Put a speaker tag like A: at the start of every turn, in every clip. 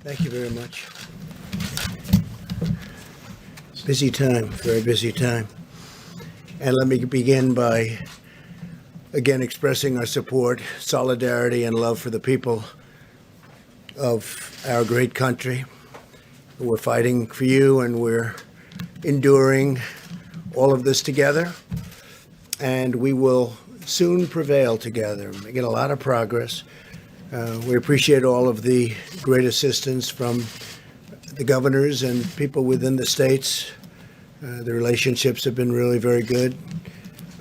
A: Thank you very much. Busy time, very busy time. And let me begin by again expressing our support, solidarity, and love for the people of our great country. We're fighting for you and we're enduring all of this together. And we will soon prevail together, making a lot of progress. We appreciate all of the great assistance from the governors and people within the states. The relationships have been really very good.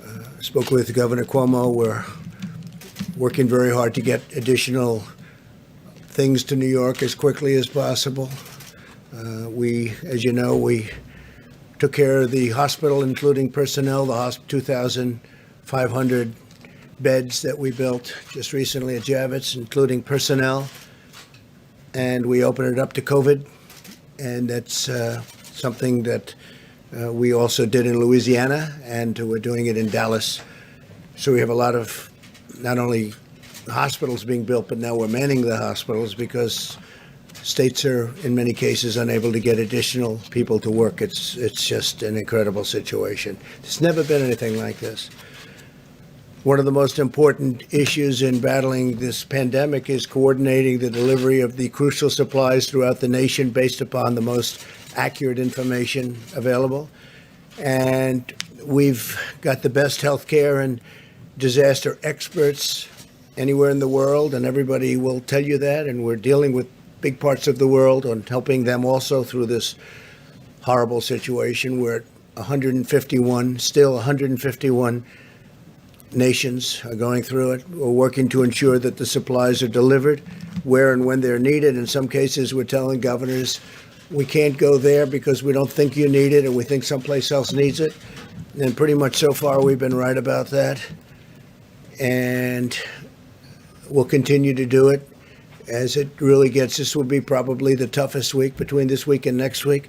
A: I spoke with Governor Cuomo. We're working very hard to get additional things to New York as quickly as possible. As you know, we took care of the hospital, including personnel, the 2,500 beds that we built just recently at Javits, including personnel. And we opened it up to COVID. And that's something that we also did in Louisiana, and we're doing it in Dallas. So we have a lot of not only hospitals being built, but now we're manning the hospitals because states are, in many cases, unable to get additional people to work. It's just an incredible situation. There's never been anything like this. One of the most important issues in battling this pandemic is coordinating the delivery of the crucial supplies throughout the nation based upon the most accurate information available. And we've got the best healthcare and disaster experts anywhere in the world, and everybody will tell you that. And we're dealing with big parts of the world and helping them also through this horrible situation. We're at 151, still 151 nations are going through it. We're working to ensure that the supplies are delivered where and when they're needed. In some cases, we're telling governors, we can't go there because we don't think you need it, and we think someplace else needs it. And pretty much so far, we've been right about that. And we'll continue to do it as it really gets. This will be probably the toughest week between this week and next week.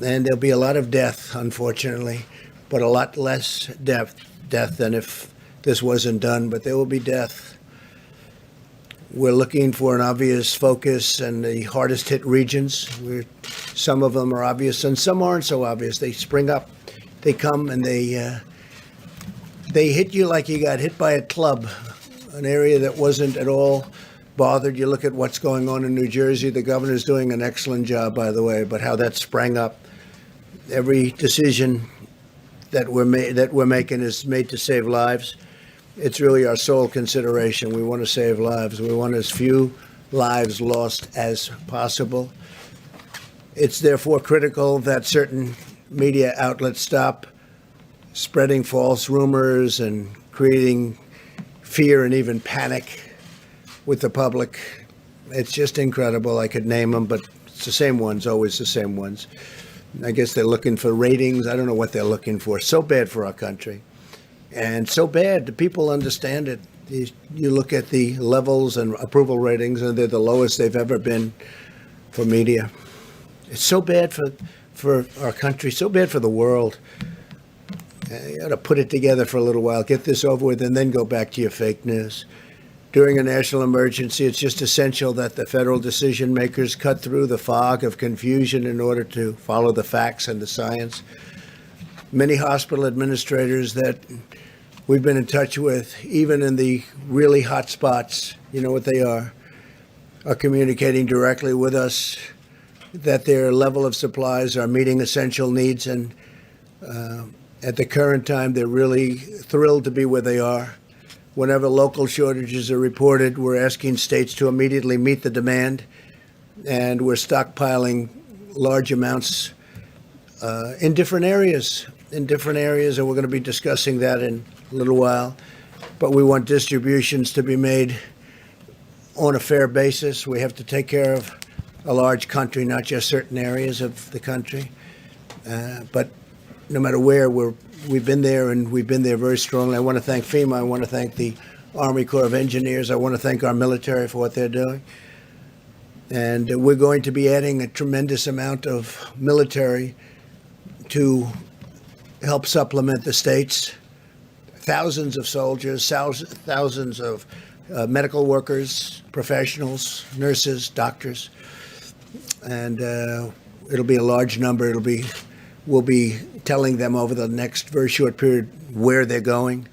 A: And there'll be a lot of death, unfortunately, but a lot less death than if this wasn't done, but there will be death. We're looking for an obvious focus in the hardest hit regions. Some of them are obvious and some aren't so obvious. They spring up, they come, and they hit you like you got hit by a club, an area that wasn't at all bothered. You look at what's going on in New Jersey. The governor's doing an excellent job, by the way, but how that sprang up. Every decision that we're making is made to save lives. It's really our sole consideration. We want to save lives. We want as few lives lost as possible. It's therefore critical that certain media outlets stop spreading false rumors and creating fear and even panic with the public. It's just incredible. I could name them, but it's the same ones, always the same ones. I guess they're looking for ratings. I don't know what they're looking for. So bad for our country. And so bad, the people understand it. You look at the levels and approval ratings, and they're the lowest they've ever been for media. It's so bad for our country, so bad for the world. You got to put it together for a little while, get this over with, and then go back to your fake news. During a national emergency, it's just essential that the federal decision makers cut through the fog of confusion in order to follow the facts and the science. Many hospital administrators that we've been in touch with, even in the really hot spots, you know what they are communicating directly with us that their level of supplies are meeting essential needs. And at the current time, they're really thrilled to be where they are. Whenever local shortages are reported, we're asking states to immediately meet the demand, and we're stockpiling large amounts in different areas, and we're going to be discussing that in a little while. But we want distributions to be made on a fair basis. We have to take care of a large country, not just certain areas of the country. But no matter where, we've been there, and we've been there very strongly. I want to thank FEMA. I want to thank the Army Corps of Engineers. I want to thank our military for what they're doing. And we're going to be adding a tremendous amount of military to help supplement the states. Thousands of soldiers, thousands of medical workers, professionals, nurses, doctors. and it'll be a large number. We'll be telling them over the next very short period where they're going.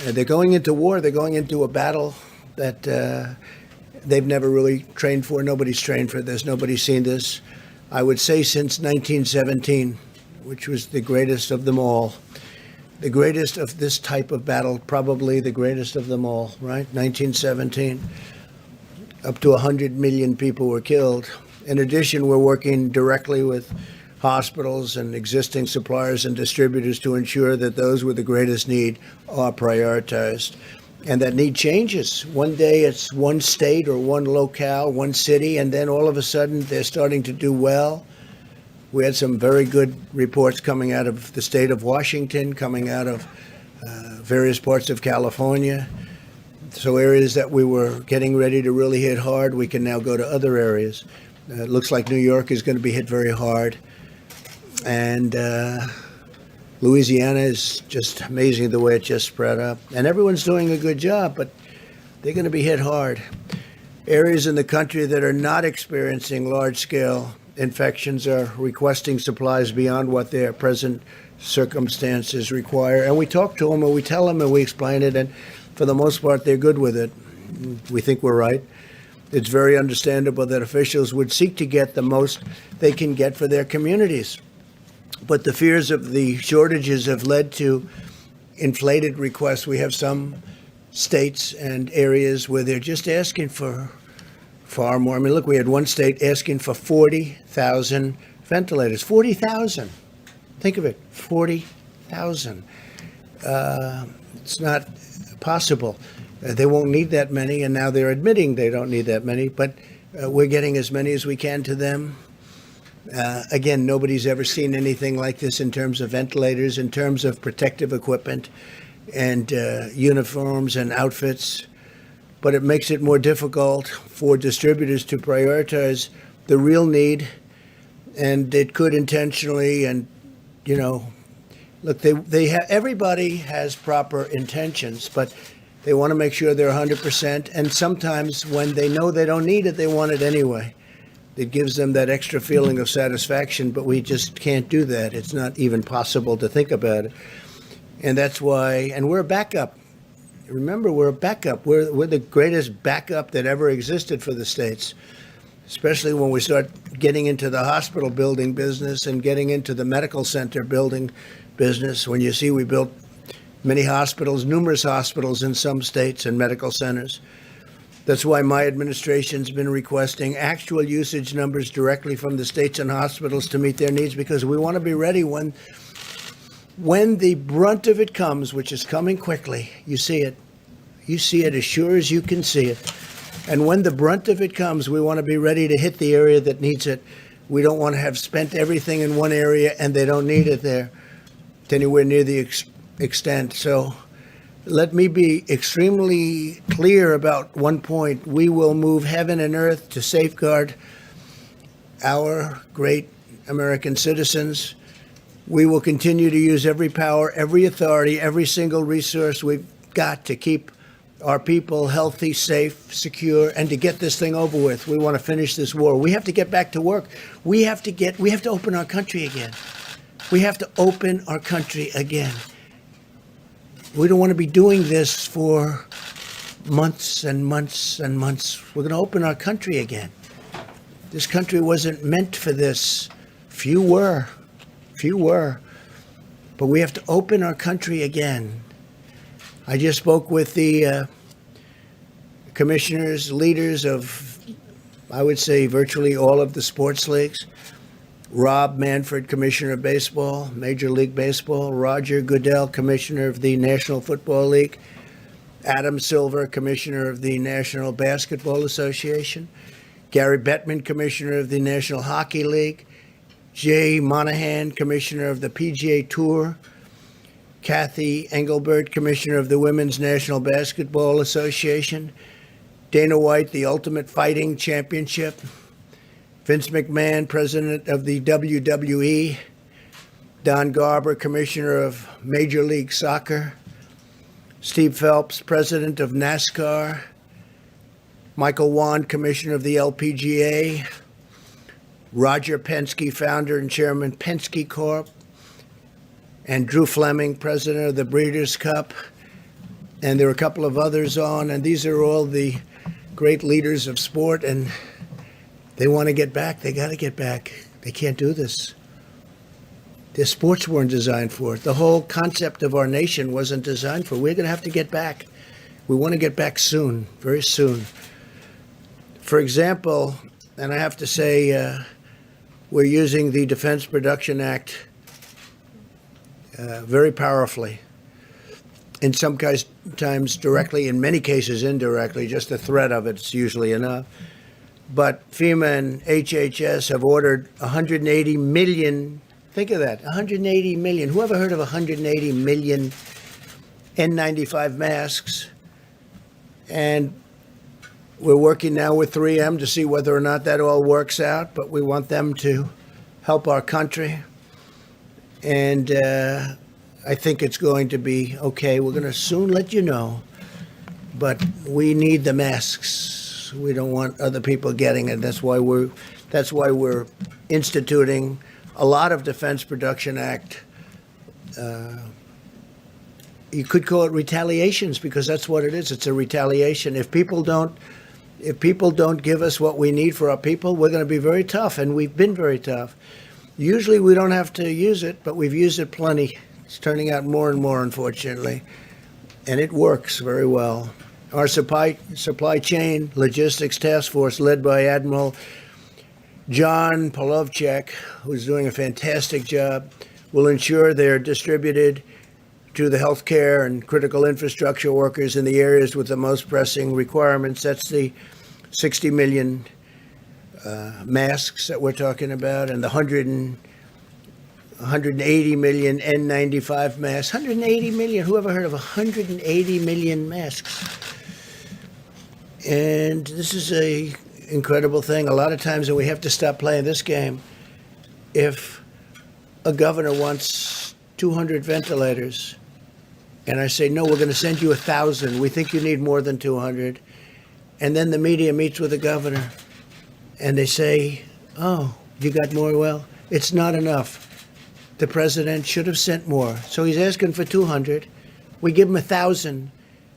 A: They're going into war. They're going into a battle that they've never really trained for. Nobody's trained for this. Nobody's seen this. I would say since 1917, which was the greatest of them all. The greatest of this type of battle, probably the greatest of them all, right? 1917. Up to 100 million people were killed. In addition, we're working directly with hospitals and existing suppliers and distributors to ensure that those with the greatest need are prioritized. And that need changes. One day it's one state or one locale, one city, and then all of a sudden they're starting to do well. We had some very good reports coming out of the state of Washington, coming out of various parts of California. So areas that we were getting ready to really hit hard, we can now go to other areas. It looks like New York is going to be hit very hard. And Louisiana is just amazing the way it just spread up. And everyone's doing a good job, but they're going to be hit hard. Areas in the country that are not experiencing large-scale infections are requesting supplies beyond what their present circumstances require. And we talk to them and we tell them and we explain it. And for the most part, they're good with it. We think we're right. It's very understandable that officials would seek to get the most they can get for their communities. But the fears of the shortages have led to inflated requests. We have some states and areas where they're just asking for far more. I mean, look, we had one state asking for 40,000 ventilators. 40,000. Think of it, 40,000. It's not possible. They won't need that many, and now they're admitting they don't need that many, but we're getting as many as we can to them. Again, nobody's ever seen anything like this in terms of ventilators, in terms of protective equipment and uniforms and outfits. But it makes it more difficult for distributors to prioritize the real need. And it could intentionally, and, you know, look, everybody has proper intentions, but they want to make sure they're 100%. And sometimes when they know they don't need it, they want it anyway. It gives them that extra feeling of satisfaction, but we just can't do that. It's not even possible to think about it. And that's why, and we're a backup. Remember, we're a backup. We're the greatest backup that ever existed for the states, especially when we start getting into the hospital building business and getting into the medical center building business. When you see we built many hospitals, numerous hospitals in some states and medical centers. That's why my administration's been requesting actual usage numbers directly from the states and hospitals to meet their needs, because we want to be ready when the brunt of it comes, which is coming quickly. You see it. You see it as sure as you can see it. And when the brunt of it comes, we want to be ready to hit the area that needs it. We don't want to have spent everything in one area and they don't need it there to anywhere near the extent. So let me be extremely clear about one point. We will move heaven and earth to safeguard our great American citizens. We will continue to use every power, every authority, every single resource we've got to keep our people healthy, safe, secure, and to get this thing over with. We want to finish this war. We have to get back to work. We have to open our country again. We have to open our country again. We don't want to be doing this for months and months and months. We're going to open our country again. This country wasn't meant for this. Few were. But we have to open our country again. I just spoke with the commissioners, leaders of, I would say, virtually all of the sports leagues. Rob Manfred, Commissioner of Baseball, Major League Baseball. Roger Goodell, Commissioner of the National Football League. Adam Silver, Commissioner of the National Basketball Association. Gary Bettman, Commissioner of the National Hockey League. Jay Monahan, Commissioner of the PGA Tour. Kathy Engelbert, Commissioner of the Women's National Basketball Association. Dana White, the Ultimate Fighting Championship. Vince McMahon, President of the WWE. Don Garber, Commissioner of Major League Soccer. Steve Phelps, President of NASCAR. Michael Wan, Commissioner of the LPGA. Roger Penske, founder and chairman, Penske Corp, and Drew Fleming, president of the Breeders' Cup. And there are a couple of others on, and these are all the great leaders of sport, and they want to get back. They got to get back. They can't do this. Their sports weren't designed for it. The whole concept of our nation wasn't designed for it. We're going to have to get back. We want to get back soon, very soon. For example, and I have to say, we're using the Defense Production Act very powerfully. In some times directly, in many cases indirectly, just the threat of it's usually enough. But FEMA and HHS have ordered 180 million, think of that, 180 million. Who ever heard of 180 million N95 masks? And we're working now with 3M to see whether or not that all works out, but we want them to help our country. And I think it's going to be okay. We're going to soon let you know, but we need the masks. We don't want other people getting it. That's why we're instituting a lot of Defense Production Act. You could call it retaliations, because that's what it is. It's a retaliation. If people don't give us what we need for our people, we're going to be very tough, and we've been very tough. Usually we don't have to use it, but we've used it plenty. It's turning out more and more, unfortunately, and it works very well. Our supply chain logistics task force, led by Admiral John Polovchek, who's doing a fantastic job, will ensure they're distributed to the healthcare and critical infrastructure workers in the areas with the most pressing requirements. That's the 60 million masks that we're talking about, and the 180 million N95 masks. 180 million. Who ever heard of 180 million masks? And this is a incredible thing. A lot of times, and we have to stop playing this game, if a governor wants 200 ventilators, and I say, no, we're going to send you 1,000. We think you need more than 200. And then the media meets with the governor, and they say, oh, you got more? Well, it's not enough. The president should have sent more. So he's asking for 200. We give him 1,000.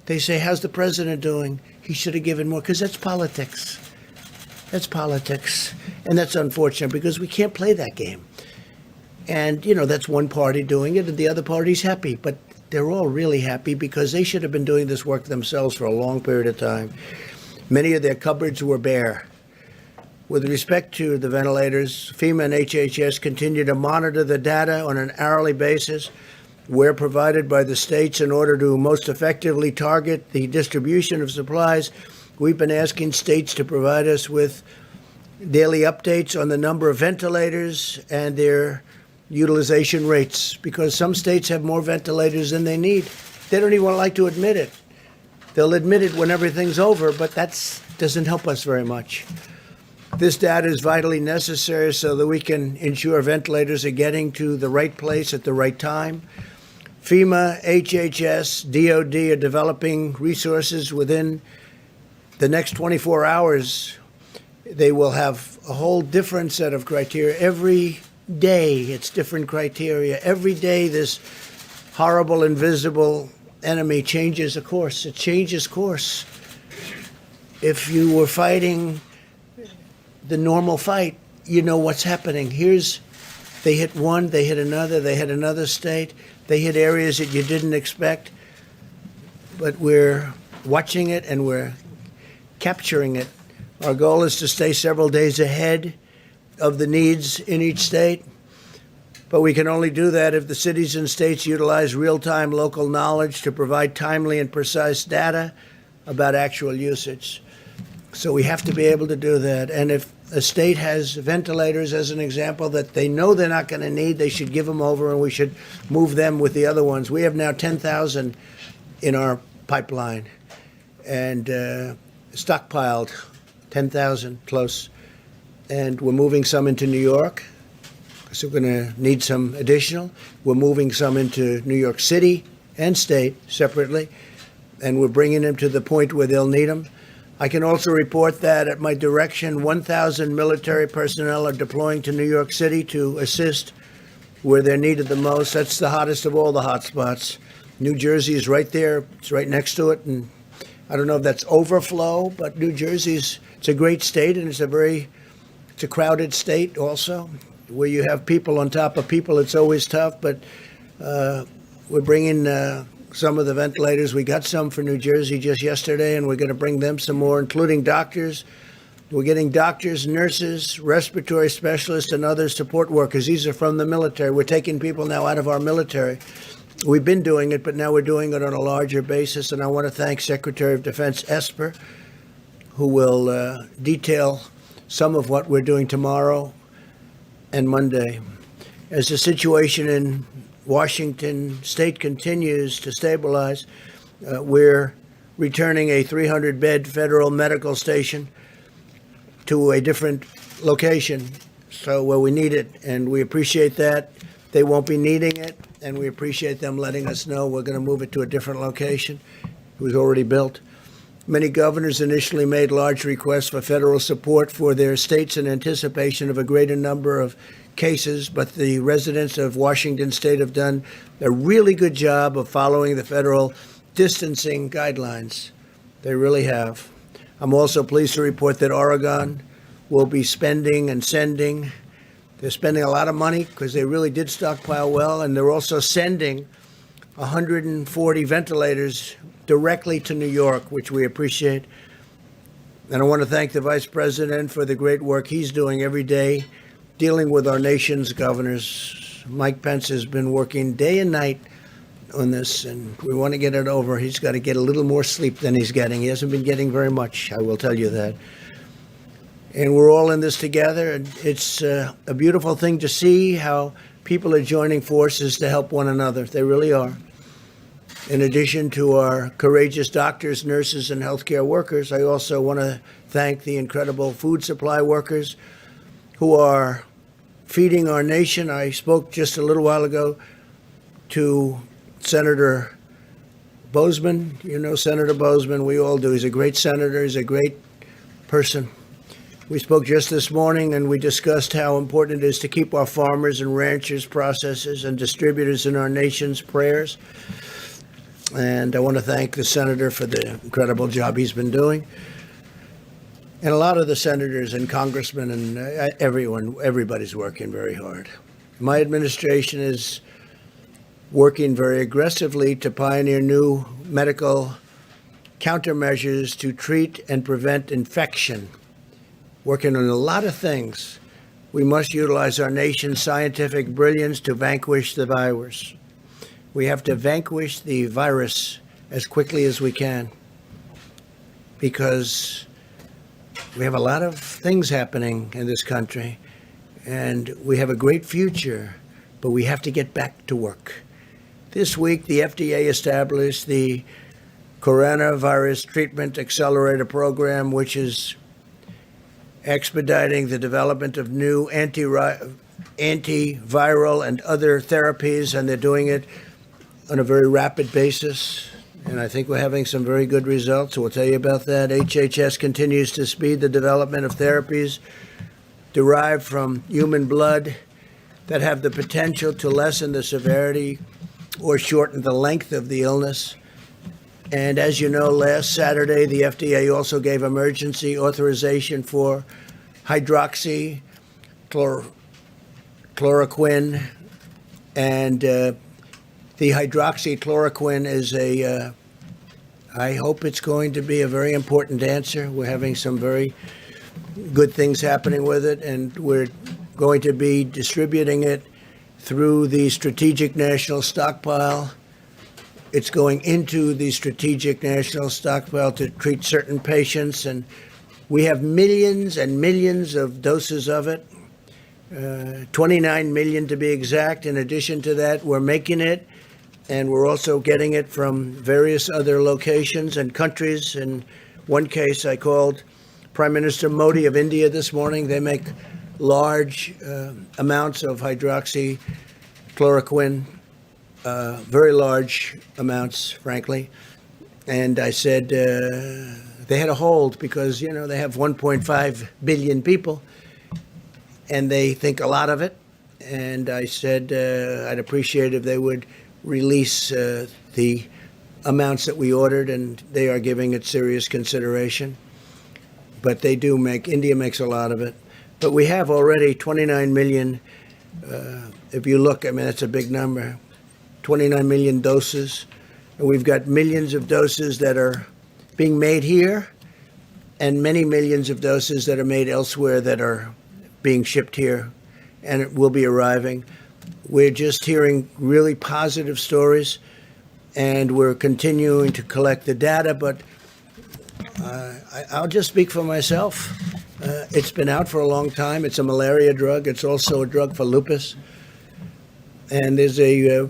A: They say, how's the president doing? He should have given more, because that's politics. That's politics. And that's unfortunate, because we can't play that game. And, that's one party doing it, and the other party's happy. But they're all really happy, because they should have been doing this work themselves for a long period of time. Many of their cupboards were bare. With respect to the ventilators, FEMA and HHS continue to monitor the data on an hourly basis where provided by the states in order to most effectively target the distribution of supplies. We've been asking states to provide us with daily updates on the number of ventilators and their utilization rates, because some states have more ventilators than they need. They don't even like to admit it. They'll admit it when everything's over, but that doesn't help us very much. This data is vitally necessary so that we can ensure ventilators are getting to the right place at the right time. FEMA, HHS, DOD are developing resources within the next 24 hours. They will have a whole different set of criteria. Every day, it's different criteria. Every day, this horrible, invisible enemy changes a course. It changes course. If you were fighting the normal fight, you know what's happening. They hit one, they hit another state, they hit areas that you didn't expect. But we're watching it and we're capturing it. Our goal is to stay several days ahead of the needs in each state. But we can only do that if the cities and states utilize real-time local knowledge to provide timely and precise data about actual usage. So we have to be able to do that. And if a state has ventilators, as an example, that they know they're not going to need, they should give them over, and we should move them with the other ones. We have now 10,000 in our pipeline and stockpiled, 10,000 close. And we're moving some into New York, so we're going to need some additional. We're moving some into New York City and state separately, and we're bringing them to the point where they'll need them. I can also report that at my direction, 1,000 military personnel are deploying to New York City to assist where they're needed the most. That's the hottest of all the hot spots. New Jersey is right there. It's right next to it. And I don't know if that's overflow, but New Jersey's, it's a great state, and it's a crowded state also, where you have people on top of people. It's always tough, but we're bringing some of the ventilators. We got some for New Jersey just yesterday, and we're going to bring them some more, including doctors. We're getting doctors, nurses, respiratory specialists, and other support workers. These are from the military. We're taking people now out of our military. We've been doing it, but now we're doing it on a larger basis. And I want to thank Secretary of Defense Esper, who will detail some of what we're doing tomorrow and Monday. As the situation in Washington State continues to stabilize, we're returning a 300-bed federal medical station to a different location, so where we need it, and we appreciate that. They won't be needing it, and we appreciate them letting us know we're going to move it to a different location. It was already built. Many governors initially made large requests for federal support for their states in anticipation of a greater number of cases, but the residents of Washington State have done a really good job of following the federal distancing guidelines. They really have. I'm also pleased to report that Oregon will be spending and sending. They're spending a lot of money because they really did stockpile well, and they're also sending 140 ventilators directly to New York, which we appreciate. And I want to thank the Vice President for the great work he's doing every day dealing with our nation's governors. Mike Pence has been working day and night on this, and we want to get it over. He's got to get a little more sleep than he's getting. He hasn't been getting very much, I will tell you that. And we're all in this together, and it's a beautiful thing to see how people are joining forces to help one another. They really are. In addition to our courageous doctors, nurses, and healthcare workers, I also want to thank the incredible food supply workers who are feeding our nation. I spoke just a little while ago to Senator Bozeman. You know Senator Bozeman. We all do. He's a great senator. He's a great person. We spoke just this morning, and we discussed how important it is to keep our farmers and ranchers, processors, and distributors in our nation's prayers. And I want to thank the senator for the incredible job he's been doing. And a lot of the senators and congressmen and everybody's working very hard. My administration is working very aggressively to pioneer new medical countermeasures to treat and prevent infection. Working on a lot of things. We must utilize our nation's scientific brilliance to vanquish the virus. We have to vanquish the virus as quickly as we can, because we have a lot of things happening in this country, and we have a great future, but we have to get back to work. This week, the FDA established the Coronavirus Treatment Accelerator Program, which is expediting the development of new antiviral and other therapies, and they're doing it on a very rapid basis. And I think we're having some very good results. We'll tell you about that. HHS continues to speed the development of therapies derived from human blood that have the potential to lessen the severity or shorten the length of the illness. And as you know, last Saturday, the FDA also gave emergency authorization for hydroxychloroquine. And the hydroxychloroquine is I hope it's going to be a very important answer. We're having some very good things happening with it, and we're going to be distributing it through the Strategic National Stockpile. It's going into the Strategic National Stockpile to treat certain patients, and we have millions and millions of doses of it, 29 million to be exact. In addition to that, we're making it, and we're also getting it from various other locations and countries. In one case, I called Prime Minister Modi of India this morning. They make large amounts of hydroxychloroquine, very large amounts, frankly. And I said they had a hold because, they have 1.5 billion people and they think a lot of it. And I said I'd appreciate if they would release the amounts that we ordered, and they are giving it serious consideration. But they do India makes a lot of it. But we have already 29 million. If you look, that's a big number, 29 million doses. And we've got millions of doses that are being made here and many millions of doses that are made elsewhere that are being shipped here, and it will be arriving. We're just hearing really positive stories, and we're continuing to collect the data, but I'll just speak for myself. It's been out for a long time. It's a malaria drug. It's also a drug for lupus. And there's a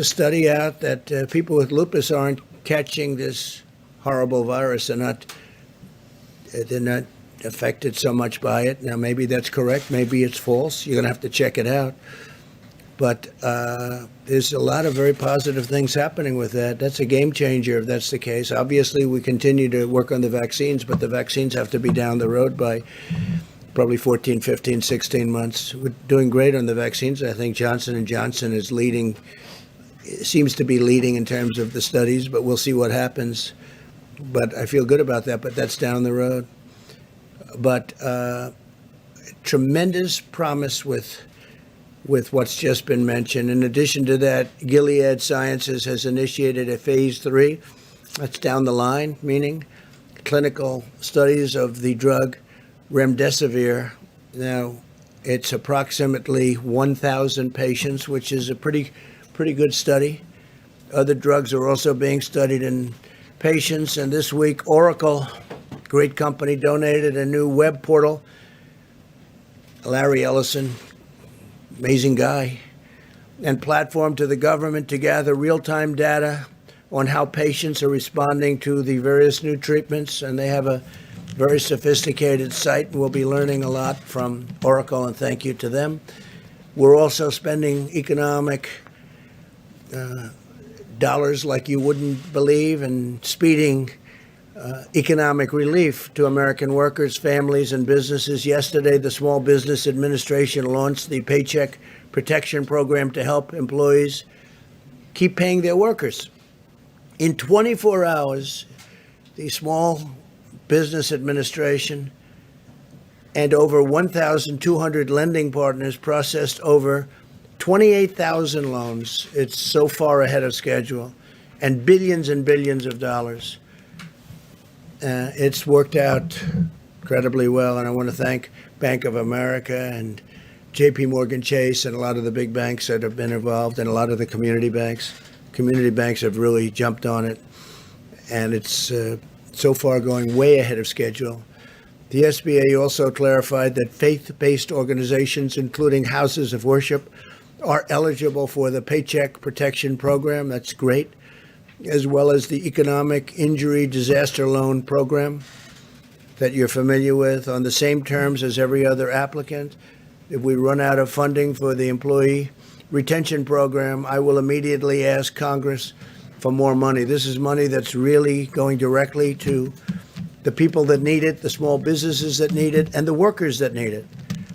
A: study out that people with lupus aren't catching this horrible virus. They're not affected so much by it. Now, maybe that's correct. Maybe it's false. You're going to have to check it out. But there's a lot of very positive things happening with that. That's a game changer if that's the case. Obviously, we continue to work on the vaccines, but the vaccines have to be down the road by probably 14, 15, 16 months. We're doing great on the vaccines. I think Johnson & Johnson is leading, seems to be leading in terms of the studies, but we'll see what happens. But I feel good about that, but that's down the road. But tremendous promise with what's just been mentioned. In addition to that, Gilead Sciences has initiated a phase 3. That's down the line, meaning clinical studies of the drug remdesivir. Now, it's approximately 1,000 patients, which is a pretty good study. Other drugs are also being studied in patients. And this week, Oracle, great company, donated a new web portal. Larry Ellison, amazing guy, and platform to the government to gather real-time data on how patients are responding to the various new treatments. And they have a very sophisticated site. We'll be learning a lot from Oracle, and thank you to them. We're also spending economic dollars like you wouldn't believe and speeding economic relief to American workers, families, and businesses. Yesterday, the Small Business Administration launched the Paycheck Protection Program to help employees keep paying their workers. In 24 hours, the Small Business Administration and over 1,200 lending partners processed over 28,000 loans. It's so far ahead of schedule, and billions of dollars. It's worked out incredibly well, and I want to thank Bank of America and J.P. Morgan Chase and a lot of the big banks that have been involved, and a lot of the community banks. Community banks have really jumped on it, and it's so far going way ahead of schedule. The SBA also clarified that faith-based organizations, including houses of worship, are eligible for the Paycheck Protection Program. That's great. As well as the Economic Injury Disaster Loan Program that you're familiar with, on the same terms as every other applicant. If we run out of funding for the Employee Retention Program, I will immediately ask Congress for more money. This is money that's really going directly to the people that need it, the small businesses that need it, and the workers that need it.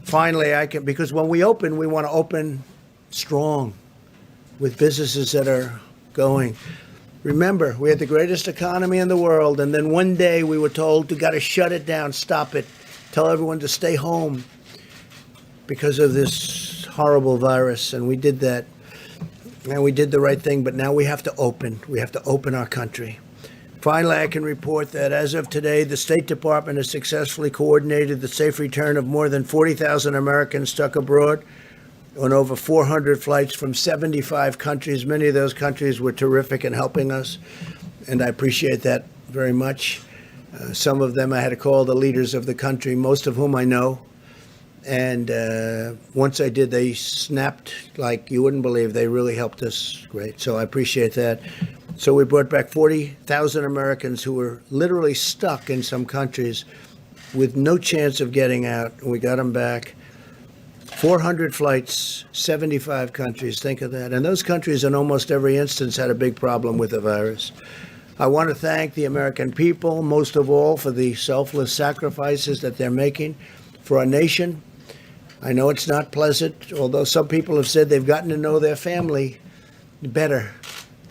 A: Finally, because when we open, we want to open strong with businesses that are going. Remember, we had the greatest economy in the world, and then one day we were told we got to shut it down, stop it, tell everyone to stay home because of this horrible virus, and we did that. And we did the right thing, but now we have to open. We have to open our country. Finally, I can report that as of today, the State Department has successfully coordinated the safe return of more than 40,000 Americans stuck abroad on over 400 flights from 75 countries. Many of those countries were terrific in helping us, and I appreciate that very much. Some of them I had to call the leaders of the country, most of whom I know. And once I did, they snapped like you wouldn't believe. They really helped us great. So I appreciate that. So we brought back 40,000 Americans who were literally stuck in some countries with no chance of getting out. And we got them back. 400 flights, 75 countries. Think of that. And those countries, in almost every instance, had a big problem with the virus. I want to thank the American people, most of all, for the selfless sacrifices that they're making for our nation. I know it's not pleasant, although some people have said they've gotten to know their family better,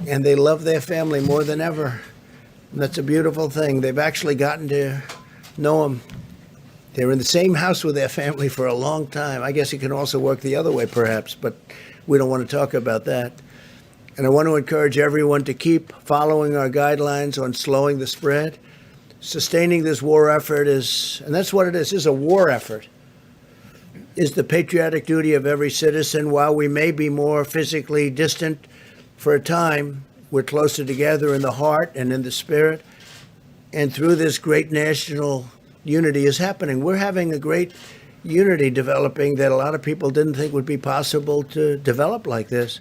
A: and they love their family more than ever. And that's a beautiful thing. They've actually gotten to know them. They're in the same house with their family for a long time. I guess it can also work the other way, perhaps, but we don't want to talk about that. And I want to encourage everyone to keep following our guidelines on slowing the spread. Sustaining this war effort is, and that's what it is a war effort, is the patriotic duty of every citizen. While we may be more physically distant for a time, we're closer together in the heart and in the spirit. And through this great national unity is happening. We're having a great unity developing that a lot of people didn't think would be possible to develop like this.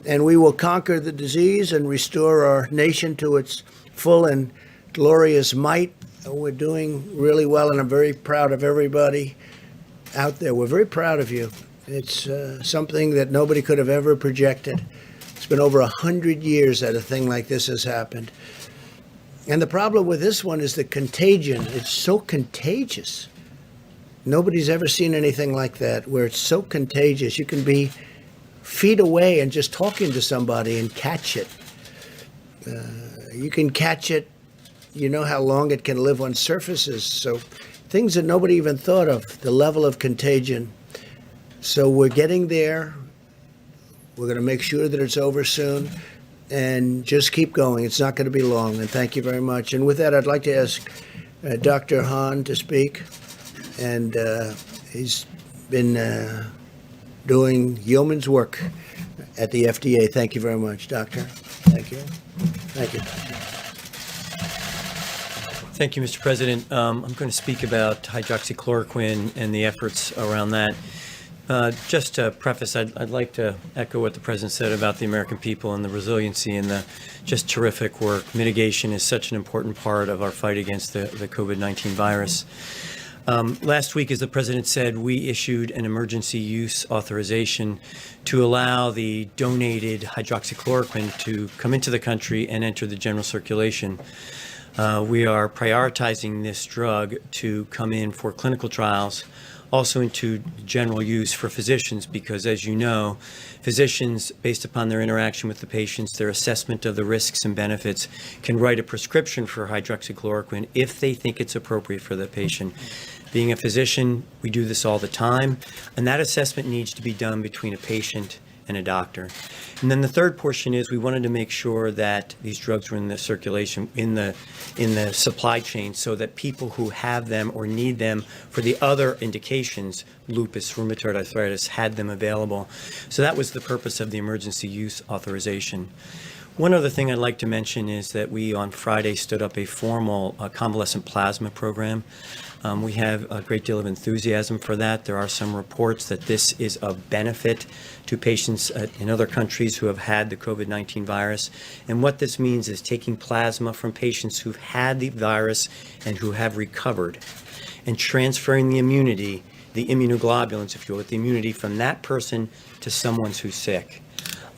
A: And we will conquer the disease and restore our nation to its full and glorious might. We're doing really well, and I'm very proud of everybody out there. We're very proud of you. It's something that nobody could have ever projected. It's been over 100 years that a thing like this has happened. And the problem with this one is the contagion. It's so contagious. Nobody's ever seen anything like that, where it's so contagious. You can be feet away and just talking to somebody and catch it. You can catch it. You know how long it can live on surfaces. So things that nobody even thought of, the level of contagion. So we're getting there. We're going to make sure that it's over soon. And just keep going. It's not going to be long. And thank you very much. And with that, I'd like to ask Dr. Hahn to speak. And he's been doing yeoman's work at the FDA. Thank you very much, Doctor. Thank you. Thank you.
B: Thank you, Mr. President. I'm going to speak about hydroxychloroquine and the efforts around that. Just to preface, I'd like to echo what the President said about the American people and the resiliency and the just terrific work. Mitigation is such an important part of our fight against the COVID-19 virus. Last week, as the President said, we issued an emergency use authorization to allow the donated hydroxychloroquine to come into the country and enter the general circulation. We are prioritizing this drug to come in for clinical trials, also into general use for physicians, because as you know, physicians, based upon their interaction with the patients, their assessment of the risks and benefits, can write a prescription for hydroxychloroquine if they think it's appropriate for the patient. Being a physician, we do this all the time, and that assessment needs to be done between a patient and a doctor. And then the third portion is we wanted to make sure that these drugs were in the circulation, in the supply chain, so that people who have them or need them for the other indications, lupus, rheumatoid arthritis, had them available. So that was the purpose of the emergency use authorization. One other thing I'd like to mention is that we on Friday stood up a formal convalescent plasma program. We have a great deal of enthusiasm for that. There are some reports that this is of benefit to patients in other countries who have had the COVID-19 virus. And what this means is taking plasma from patients who've had the virus and who have recovered and transferring the immunity, the immunoglobulins, if you will, the immunity from that person to someone who's sick.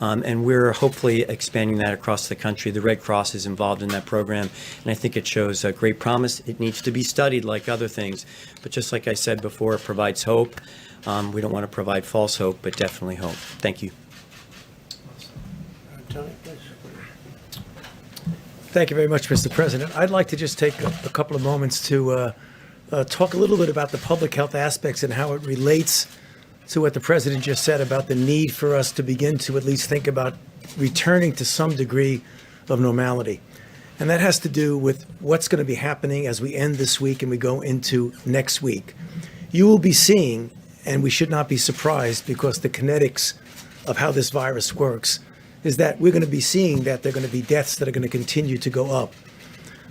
B: And we're hopefully expanding that across the country. The Red Cross is involved in that program, and I think it shows a great promise. It needs to be studied like other things, but just like I said before, it provides hope. We don't want to provide false hope, but definitely hope. Thank you.
C: Thank you very much, Mr. President. I'd like to just take a couple of moments to talk a little bit about the public health aspects and how it relates to what the President just said about the need for us to begin to at least think about returning to some degree of normality. And that has to do with what's going to be happening as we end this week and we go into next week. You will be seeing, and we should not be surprised because the kinetics of how this virus works is that we're going to be seeing that there are going to be deaths that are going to continue to go up.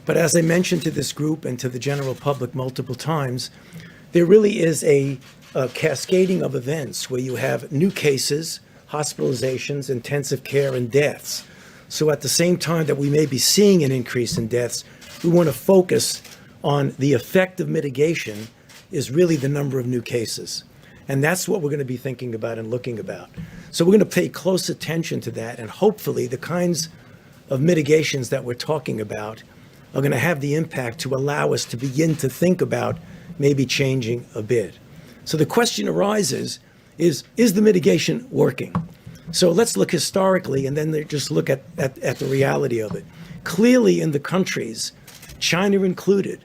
C: But as I mentioned to this group and to the general public multiple times, there really is a cascading of events where you have new cases, hospitalizations, intensive care, and deaths. So at the same time that we may be seeing an increase in deaths, we want to focus on the effect of mitigation is really the number of new cases. And that's what we're going to be thinking about and looking about. So we're going to pay close attention to that, and hopefully the kinds of mitigations that we're talking about are going to have the impact to allow us to begin to think about maybe changing a bit. So the question arises is the mitigation working? So let's look historically and then just look at the reality of it. Clearly in the countries, China included,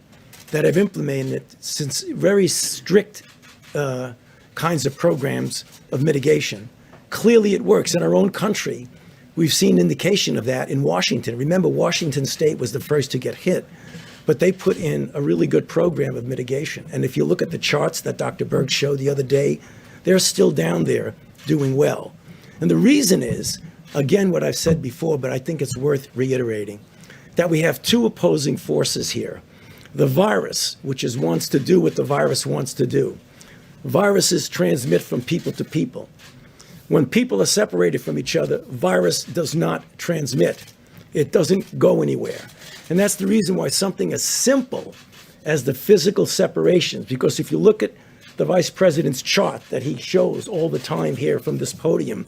C: that have implemented since very strict kinds of programs of mitigation, clearly it works. In our own country, we've seen indication of that in Washington. Remember, Washington State was the first to get hit, but they put in a really good program of mitigation. And if you look at the charts that Dr. Berg showed the other day, they're still down there doing well. And the reason is, again, what I've said before, but I think it's worth reiterating, that we have two opposing forces here. The virus, which wants to do what the virus wants to do. Viruses transmit from people to people. When people are separated from each other, virus does not transmit. It doesn't go anywhere. And that's the reason why something as simple as the physical separations, because if you look at the vice president's chart that he shows all the time here from this podium,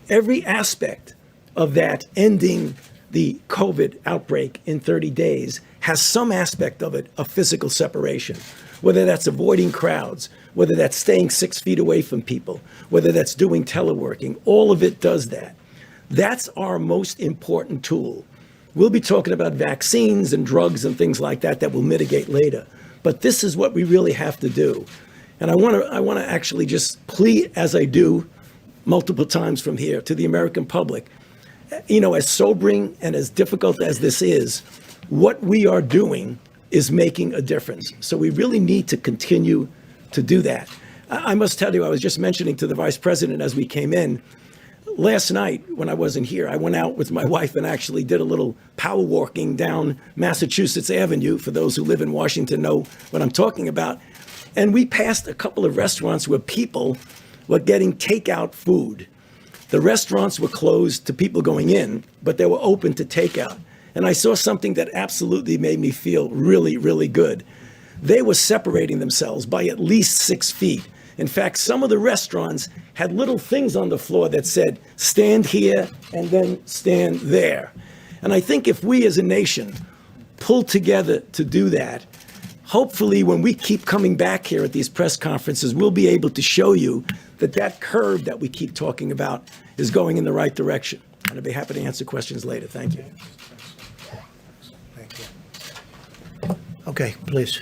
C: every aspect of that ending the COVID outbreak in 30 days has some aspect of it of physical separation, whether that's avoiding crowds, whether that's staying 6 feet away from people, whether that's doing teleworking, all of it does that. That's our most important tool. We'll be talking about vaccines and drugs and things like that will mitigate later. But this is what we really have to do. And I want to actually just plead, as I do multiple times from here, to the American public. You know, as sobering and as difficult as this is, what we are doing is making a difference. So we really need to continue to do that. I must tell you, I was just mentioning to the vice president as we came in, last night when I wasn't here, I went out with my wife and actually did a little power walking down Massachusetts Avenue. For those who live in Washington know what I'm talking about. And we passed a couple of restaurants where people were getting takeout food. The restaurants were closed to people going in, but they were open to takeout. And I saw something that absolutely made me feel really, really good. They were separating themselves by at least 6 feet. In fact, some of the restaurants had little things on the floor that said, stand here and then stand there. And I think if we as a nation pull together to do that, hopefully when we keep coming back here at these press conferences, we'll be able to show you that that curve that we keep talking about is going in the right direction. And I'd be happy to answer questions later. Thank you.
A: Thank you. Okay, please.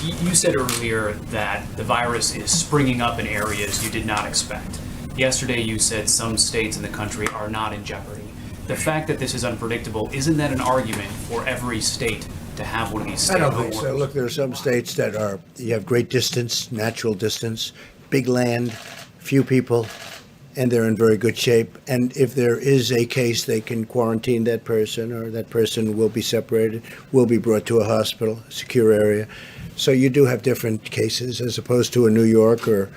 D: You said earlier that the virus is springing up in areas you did not expect. Yesterday you said some states in the country are not in jeopardy. The fact that this is unpredictable, isn't that an argument for every state to have one of these
A: I don't
D: stay-at-home
A: think so.
D: orders?
A: Look, there are some states that you have great distance, natural distance, big land, few people, and they're in very good shape. And if there is a case, they can quarantine that person, or that person will be separated, will be brought to a hospital, a secure area. So you do have different cases as opposed to a New York or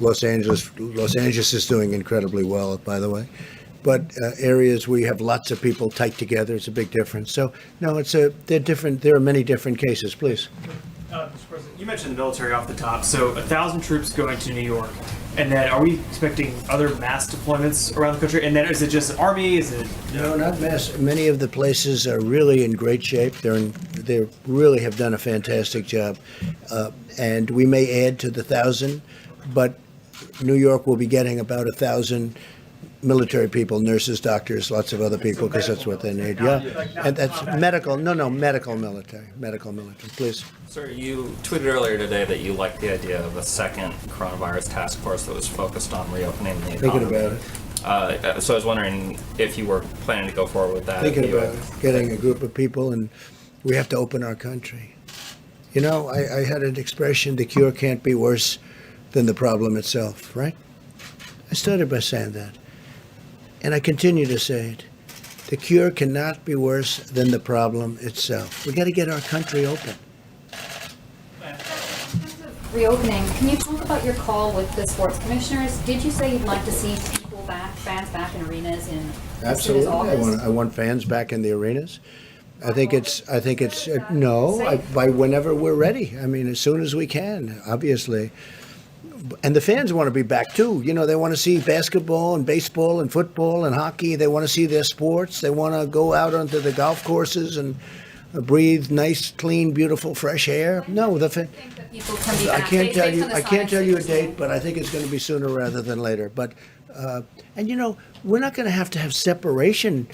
A: Los Angeles. Los Angeles is doing incredibly well, by the way. But areas where you have lots of people tight together, it's a big difference. So no, they're different. There are many different cases. Please.
D: Mr. President, you mentioned the military off the top. So 1,000 troops going to New York. And then are we expecting other mass deployments around the country? And then is it just Army? Is it?
A: No, not mass. Many of the places are really in great shape. They really have done a fantastic job. And we may add to the 1,000, but New York will be getting about 1,000 military people, nurses, doctors, lots of other people, because that's what they need. Yeah, and that's medical. No, medical military. Please.
E: Sir, you tweeted earlier today that you liked the idea of a second coronavirus task force that was focused on reopening the economy.
A: Thinking about it.
E: So I was wondering if you were planning to go forward with that.
A: Thinking about it. Getting a group of people, and we have to open our country. You know, I had an expression: the cure can't be worse than the problem itself. Right? I started by saying that. And I continue to say it. The cure cannot be worse than the problem itself. We got to get our country open.
F: In terms of reopening, can you talk about your call with the sports commissioners? Did you say you'd like to see people back, fans back in arenas in as soon as
A: Absolutely.
F: August?
A: I want fans back in the arenas. I think it's by whenever we're ready. I mean, as soon as we can, obviously. And the fans want to be back too. You know, they want to see basketball and baseball and football and hockey. They want to see their sports. They want to go out onto the golf courses and breathe nice, clean, beautiful, fresh air. No,
F: I think that people can be
A: I
F: back
A: can't
F: based
A: tell
F: on
A: you.
F: the
A: I can't
F: science
A: tell
F: that
A: you a
F: you're saying.
A: date, but I think it's going to be sooner rather than later. But and you know, we're not going to have separation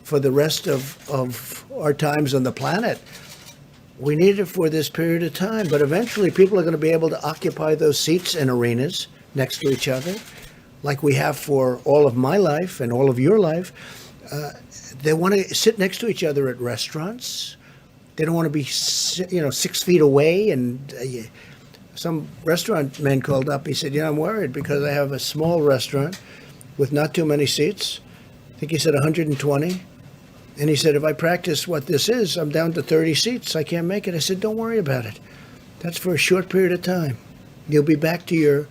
A: for the rest of our times on the planet. We need it for this period of time, but eventually people are going to be able to occupy those seats in arenas next to each other, like we have for all of my life and all of your life. They want to sit next to each other at restaurants. They don't want to be, 6 feet away. And some restaurant man called up. He said, I'm worried because I have a small restaurant with not too many seats. I think he said 120. And he said, if I practice what this is, I'm down to 30 seats. I can't make it. I said, don't worry about it. That's for a short period of time. You'll be back to your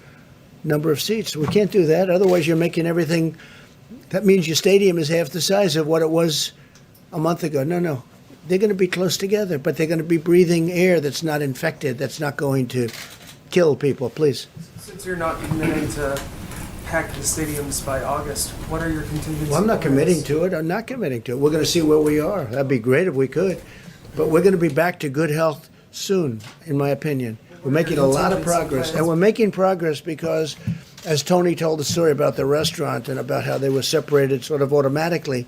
A: number of seats. We can't do that. Otherwise, you're making everything. That means your stadium is half the size of what it was a month ago. No. They're going to be close together, but they're going to be breathing air that's not infected, that's not going to kill people. Please.
G: Since you're not committing to pack the stadiums by August, what are your contingency
A: Well, I'm not committing
G: plans?
A: to it. I'm not committing to it. We're going to see where we are. That'd be great if we could. But we're going to be back to good health soon, in my opinion. We're making a lot of progress. And we're making progress because, as Tony told the story about the restaurant and about how they were separated sort of automatically,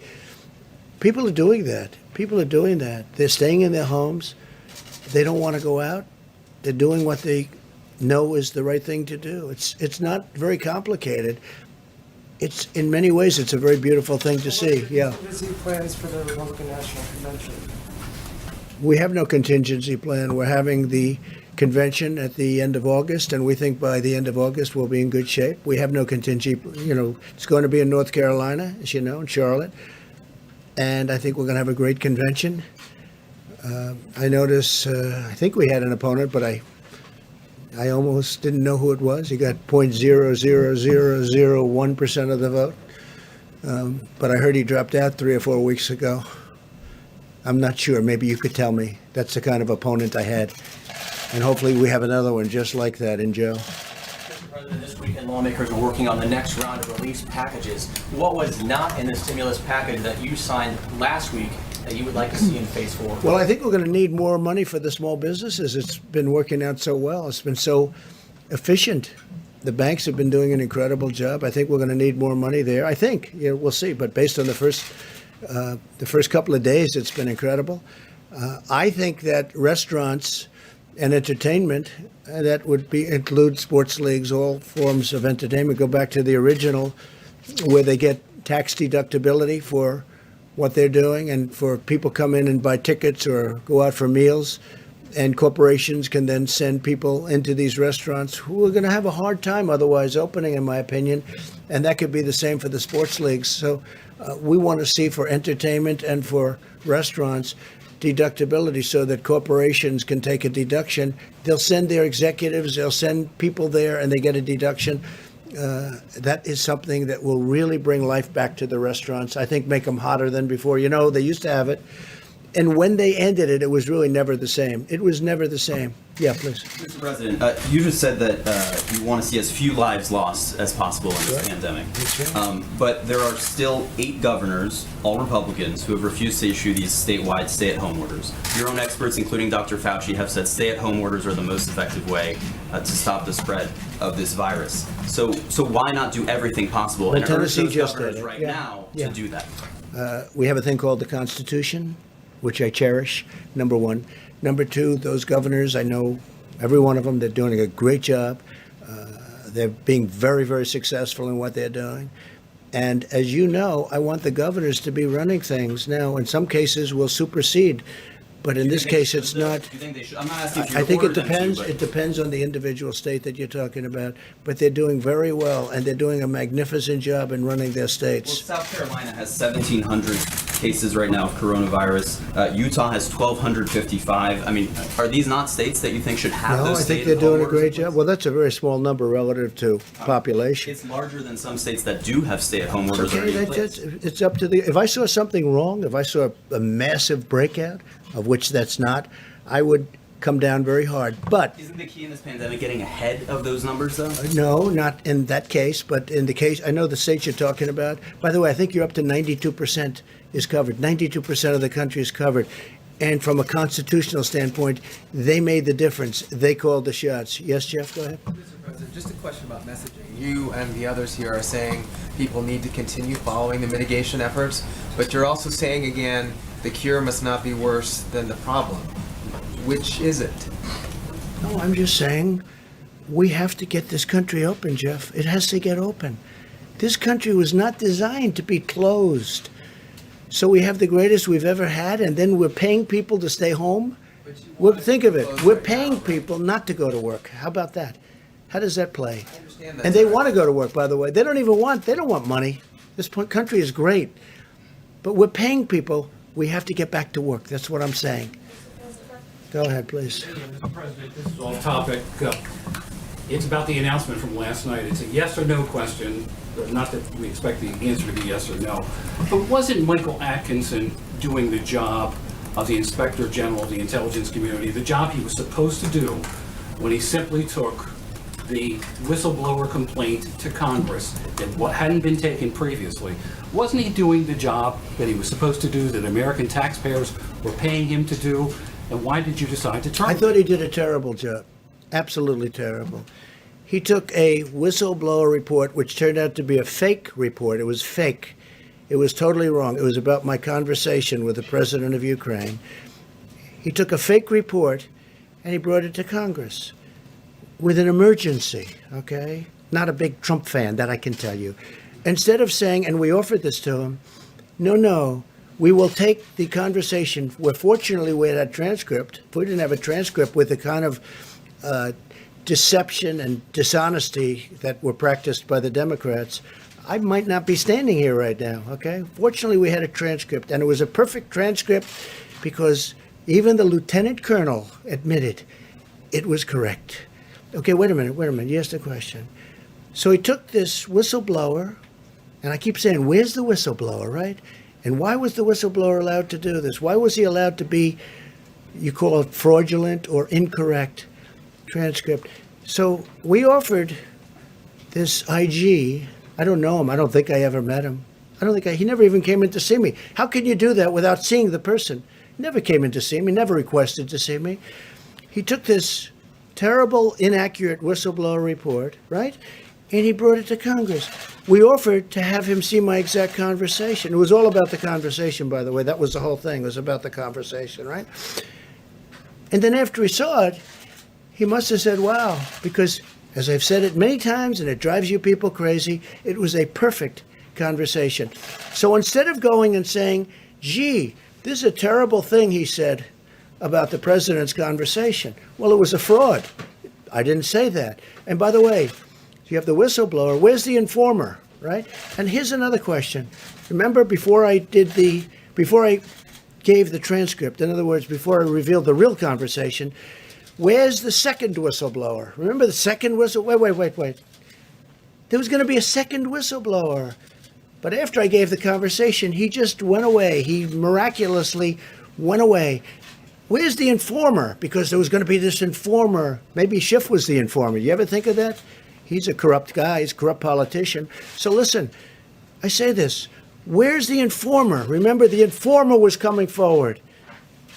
A: people are doing that. People are doing that. They're staying in their homes. They don't want to go out. They're doing what they know is the right thing to do. It's not very complicated. It's in many ways it's a very beautiful thing to see. Yeah.
G: Contingency plans for the Republican National Convention.
A: We have no contingency plan. We're having the convention at the end of August, and we think by the end of August we'll be in good shape. We have no contingency. It's going to be in North Carolina, as you know, in Charlotte. And I think we're going to have a great convention. I notice, I think we had an opponent, but I almost didn't know who it was. He got 0.00001% of the vote. But I heard he dropped out 3 or 4 weeks ago. I'm not sure. Maybe you could tell me. That's the kind of opponent I had. And hopefully we have another one just like that in Joe.
H: Mr. President, this weekend lawmakers are working on the next round of relief packages. What was not in the stimulus package that you signed last week that you would like to see in phase 4?
A: Well, I think we're going to need more money for the small businesses. It's been working out so well. It's been so efficient. The banks have been doing an incredible job. I think we're going to need more money there. I think. We'll see. But based on the first couple of days, it's been incredible. I think that restaurants and entertainment, that would include sports leagues, all forms of entertainment, go back to the original, where they get tax deductibility for what they're doing, and for people come in and buy tickets or go out for meals, and corporations can then send people into these restaurants who are going to have a hard time otherwise opening, in my opinion, and that could be the same for the sports leagues. So we want to see for entertainment and for restaurants deductibility so that corporations can take a deduction. They'll send their executives, they'll send people there, and they get a deduction. That is something that will really bring life back to the restaurants. I think make them hotter than before. They used to have it. And when they ended it, it was really never the same. It was never the same. Yeah, please.
I: Mr. President, you just said that you want to see as few lives lost as possible in this pandemic. But there are still 8 governors, all Republicans, who have refused to issue these statewide stay-at-home orders. Your own experts, including Dr. Fauci, have said stay-at-home orders are the most effective way to stop the spread of this virus. So why not do everything possible
A: Well,
I: and urge
A: Tennessee
I: those
A: just
I: governors
A: did it.
I: right
A: Yeah.
I: now
A: Yeah.
I: to do that?
A: We have a thing called the Constitution, which I cherish, number one. Number two, those governors, I know every one of them, they're doing a great job. They're being very, very successful in what they're doing. And as you know, I want the governors to be running things. Now, in some cases, we'll supersede. But in this case, it's not.
I: Do you think they should? I'm not asking if
A: I
I: you
A: think it
I: ordered them to,
A: depends.
I: but-
A: It depends on the individual state that you're talking about. But they're doing very well, and they're doing a magnificent job in running their
I: Well,
A: states.
I: South Carolina has 1,700 cases right now of coronavirus. Utah has 1,255. I mean, are these not states that you think should have
A: No,
I: those
A: I think
I: stay-at-home
A: they're doing a
I: orders in
A: great
I: place?
A: job. Well, that's a very small number relative to population.
I: It's larger than some states that do have stay-at-home orders
A: Okay,
I: already in place.
A: it's up to the. If I saw something wrong, if I saw a massive breakout, of which that's not, I would come down very hard. But
I: Isn't the key in this pandemic getting ahead of those numbers, though?
A: no, not in that case, but in the case, I know the states you're talking about. By the way, I think you're up to 92% is covered. 92% of the country is covered. And from a constitutional standpoint, they made the difference. They called the shots. Yes, Jeff, go ahead.
J: Mr. President, just a question about messaging. You and the others here are saying people need to continue following the mitigation efforts, but you're also saying again, the cure must not be worse than the problem. Which is it?
A: No, I'm just saying we have to get this country open, Jeff. It has to get open. This country was not designed to be closed. So we have the greatest we've ever had, and then we're paying people to stay home? Well, think of it. We're paying people not to go to work. How about that? How does that play?
J: I understand that.
A: And they want to go to work, by the way. They don't want money. This country is great. But we're paying people. We have to get back to work. That's what I'm saying. Go ahead, please.
K: Mr. President, this is off topic. It's about the announcement from last night. It's a yes or no question, not that we expect the answer to be yes or no. But wasn't Michael Atkinson doing the job of the Inspector General of the intelligence community, the job he was supposed to do when he simply took the whistleblower complaint to Congress that what hadn't been taken previously? Wasn't he doing the job that he was supposed to do, that American taxpayers were paying him to do? And why did you decide to
A: I
K: terminate?
A: thought he did a terrible job. Absolutely terrible. He took a whistleblower report, which turned out to be a fake report. It was fake. It was totally wrong. It was about my conversation with the president of Ukraine. He took a fake report and he brought it to Congress with an emergency, okay? Not a big Trump fan, that I can tell you. Instead of saying, and we offered this to him, no, we will take the conversation, where fortunately we had a transcript. If we didn't have a transcript with the kind of deception and dishonesty that were practiced by the Democrats, I might not be standing here right now, okay? Fortunately, we had a transcript, and it was a perfect transcript because even the lieutenant colonel admitted it was correct. Okay, wait a minute. You asked a question. So he took this whistleblower, and I keep saying, where's the whistleblower, right? And why was the whistleblower allowed to do this? Why was he allowed to be, you call it fraudulent or incorrect transcript? So we offered this IG, I don't know him, I don't think I ever met him. He never even came in to see me. How can you do that without seeing the person? He never came in to see me, never requested to see me. He took this terrible, inaccurate whistleblower report, right? And he brought it to Congress. We offered to have him see my exact conversation. It was all about the conversation, by the way. That was the whole thing. It was about the conversation, right? And then after he saw it, he must have said, wow, because as I've said it many times, and it drives you people crazy, it was a perfect conversation. So instead of going and saying, gee, this is a terrible thing he said about the president's conversation. Well, it was a fraud. I didn't say that. And by the way, you have the whistleblower. Where's the informer, right? And here's another question. Remember, before I gave the transcript, in other words, before I revealed the real conversation, where's the second whistleblower? Remember the second Wait. There was going to be a second whistleblower. But after I gave the conversation, he just went away. He miraculously went away. Where's the informer? Because there was going to be this informer. Maybe Schiff was the informer. You ever think of that? He's a corrupt guy. He's a corrupt politician. So listen, I say this. Where's the informer? Remember, the informer was coming forward.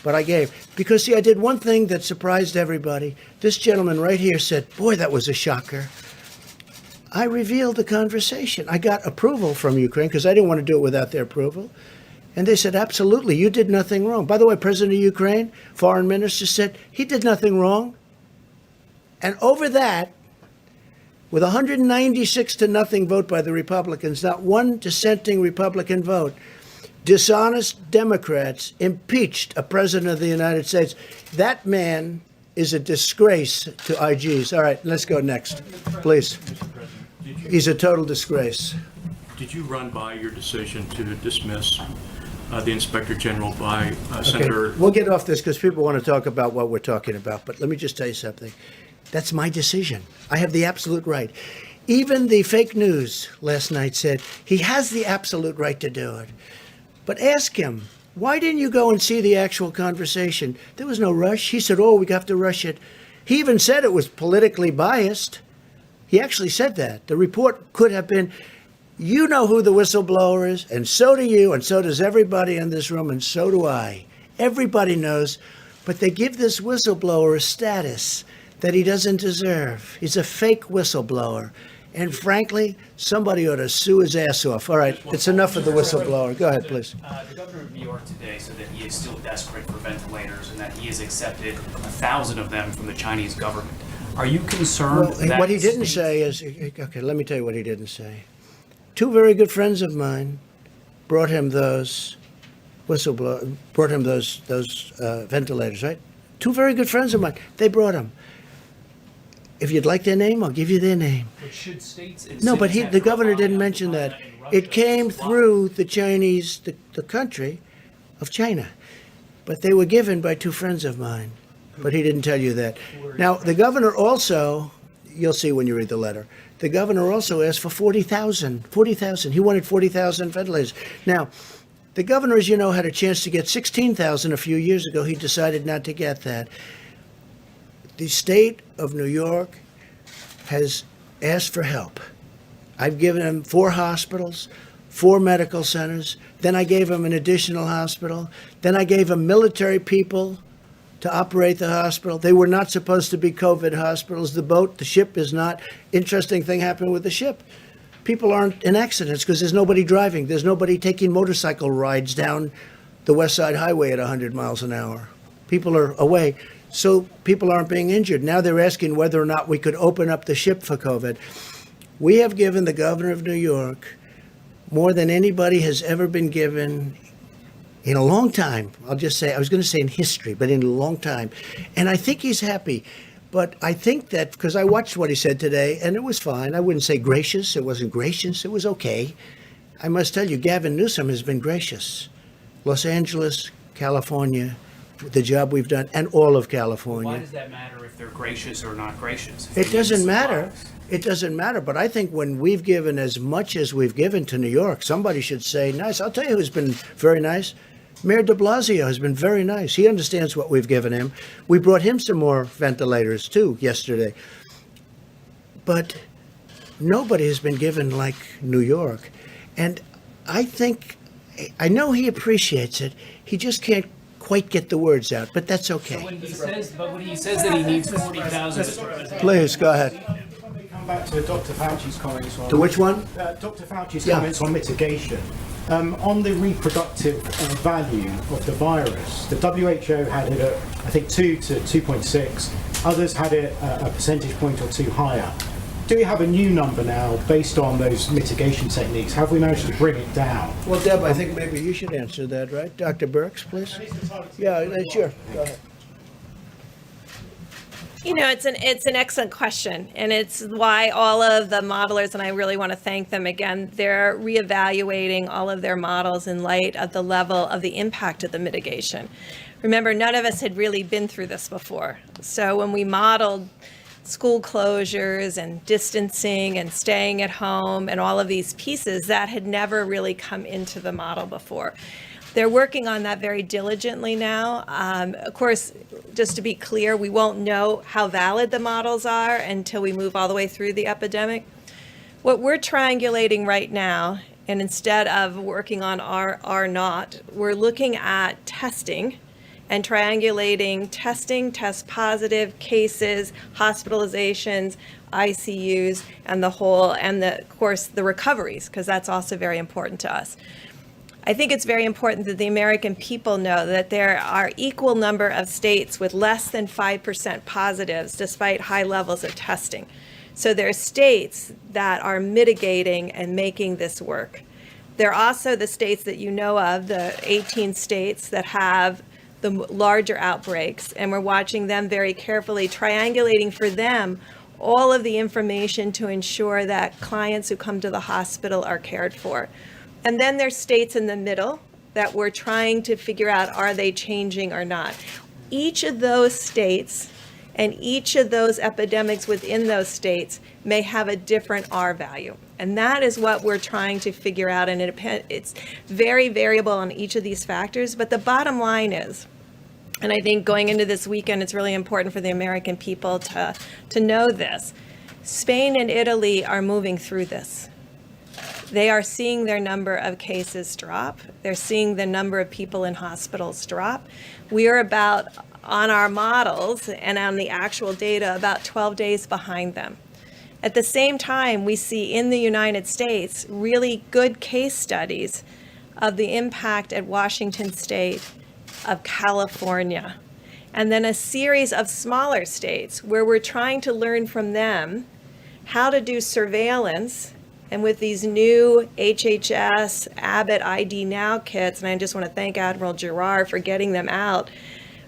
A: But I gave. Because, see, I did one thing that surprised everybody. This gentleman right here said, boy, that was a shocker. I revealed the conversation. I got approval from Ukraine because I didn't want to do it without their approval. And they said, absolutely, you did nothing wrong. By the way, President of Ukraine, foreign minister, said he did nothing wrong. And over that, with 196-0 vote by the Republicans, not one dissenting Republican vote, dishonest Democrats impeached a president of the United States. That man is a disgrace to IGs. All right, let's go next, please. He's a total disgrace.
L: Did you run by your decision to dismiss the Inspector General by Senator?
A: We'll get off this because people want to talk about what we're talking about. But let me just tell you something. That's my decision. I have the absolute right. Even the fake news last night said he has the absolute right to do it. But ask him, Why didn't you go and see the actual conversation? There was no rush. He said, oh, we have to rush it. He even said it was politically biased. He actually said that. The report could have been, you know who the whistleblower is, and so do you, and so does everybody in this room, and so do I. Everybody knows, but they give this whistleblower a status that he doesn't deserve. He's a fake whistleblower. And frankly, somebody ought to sue his ass off. All right, it's enough of the whistleblower. Go ahead, please.
D: The governor of New York today said that he is still desperate for ventilators and that he has accepted 1,000 of them from the Chinese government. Are you concerned that
A: What he didn't
D: states-
A: say is, okay, let me tell you what he didn't say. Two very good friends of mine brought him those ventilators, right? Two very good friends of mine. They brought them. If you'd like their name, I'll give you their name.
D: But should states and
A: No, but
D: cities have
A: the
D: to
A: governor
D: rely
A: didn't
D: on
A: mention
D: China
A: that.
D: and Russia
A: It came
D: to supply?
A: through the Chinese, the country of China. But they were given by two friends of mine. But he didn't tell you that. Now, the governor also, you'll see when you read the letter, the governor also asked for 40,000. He wanted 40,000 ventilators. Now, the governor, as you know, had a chance to get 16,000 a few years ago. He decided not to get that. The state of New York has asked for help. I've given him 4 hospitals, 4 medical centers. Then I gave him an additional hospital. Then I gave him military people to operate the hospital. They were not supposed to be COVID hospitals. The ship is not. Interesting thing happened with the ship. People aren't in accidents because there's nobody driving. There's nobody taking motorcycle rides down the West Side Highway at 100 miles an hour. People are away. So people aren't being injured. Now they're asking whether or not we could open up the ship for COVID. We have given the governor of New York more than anybody has ever been given in a long time. I'll just say, I was going to say in history, but in a long time. And I think he's happy. But I think that, because I watched what he said today, and it was fine. I wouldn't say gracious. It wasn't gracious. It was okay. I must tell you, Gavin Newsom has been gracious. Los Angeles, California, the job we've done, and all of California.
D: Why does that matter if they're gracious or not gracious? If
A: It
D: they need
A: doesn't matter.
D: supplies?
A: It doesn't matter. But I think when we've given as much as we've given to New York, somebody should say nice. I'll tell you who's been very nice. Mayor de Blasio has been very nice. He understands what we've given him. We brought him some more ventilators too yesterday. But nobody has been given like New York. And I know he appreciates it. He just can't quite get the words out, but that's okay.
D: When he says that he needs 40,000.
A: Please, go ahead.
M: Come back to Dr. Fauci's comments on...
A: To which one?
M: Dr. Fauci's
A: Yeah.
M: comments on mitigation. On the reproductive value of the virus, the WHO had it at, I think, 2 to 2.6. Others had it a percentage point or 2 higher. Do we have a new number now based on those mitigation techniques? Have we managed to bring it down?
A: Well, Deb, I think maybe you should answer that, right? Dr. Birx, please? Yeah, sure. Go ahead.
N: You know, it's an excellent question, and it's why all of the modelers, and I really want to thank them again, they're reevaluating all of their models in light of the level of the impact of the mitigation. Remember, none of us had really been through this before. So when we modeled school closures and distancing and staying at home and all of these pieces, that had never really come into the model before. They're working on that very diligently now. Of course, just to be clear, we won't know how valid the models are until we move all the way through the epidemic. What we're triangulating right now, and instead of working on R0, we're looking at testing and triangulating testing, test positive cases, hospitalizations, ICUs, and of course, the recoveries, because that's also very important to us. I think it's very important that the American people know that there are equal number of states with less than 5% positives despite high levels of testing. So there are states that are mitigating and making this work. There are also the states that you know of, the 18 states that have the larger outbreaks, and we're watching them very carefully, triangulating for them all of the information to ensure that clients who come to the hospital are cared for. And then there's states in the middle that we're trying to figure out, are they changing or not? Each of those states And each of those epidemics within those states may have a different R value. And that is what we're trying to figure out. And it's very variable on each of these factors. But the bottom line is, and I think going into this weekend, it's really important for the American people to know this. Spain and Italy are moving through this. They are seeing their number of cases drop. They're seeing the number of people in hospitals drop. We are about, on our models and on the actual data, about 12 days behind them. At the same time, we see in the United States really good case studies of the impact at Washington State, of California, and then a series of smaller states where we're trying to learn from them how to do surveillance. And with these new HHS, Abbott ID Now kits, and I just want to thank Admiral Giroir for getting them out,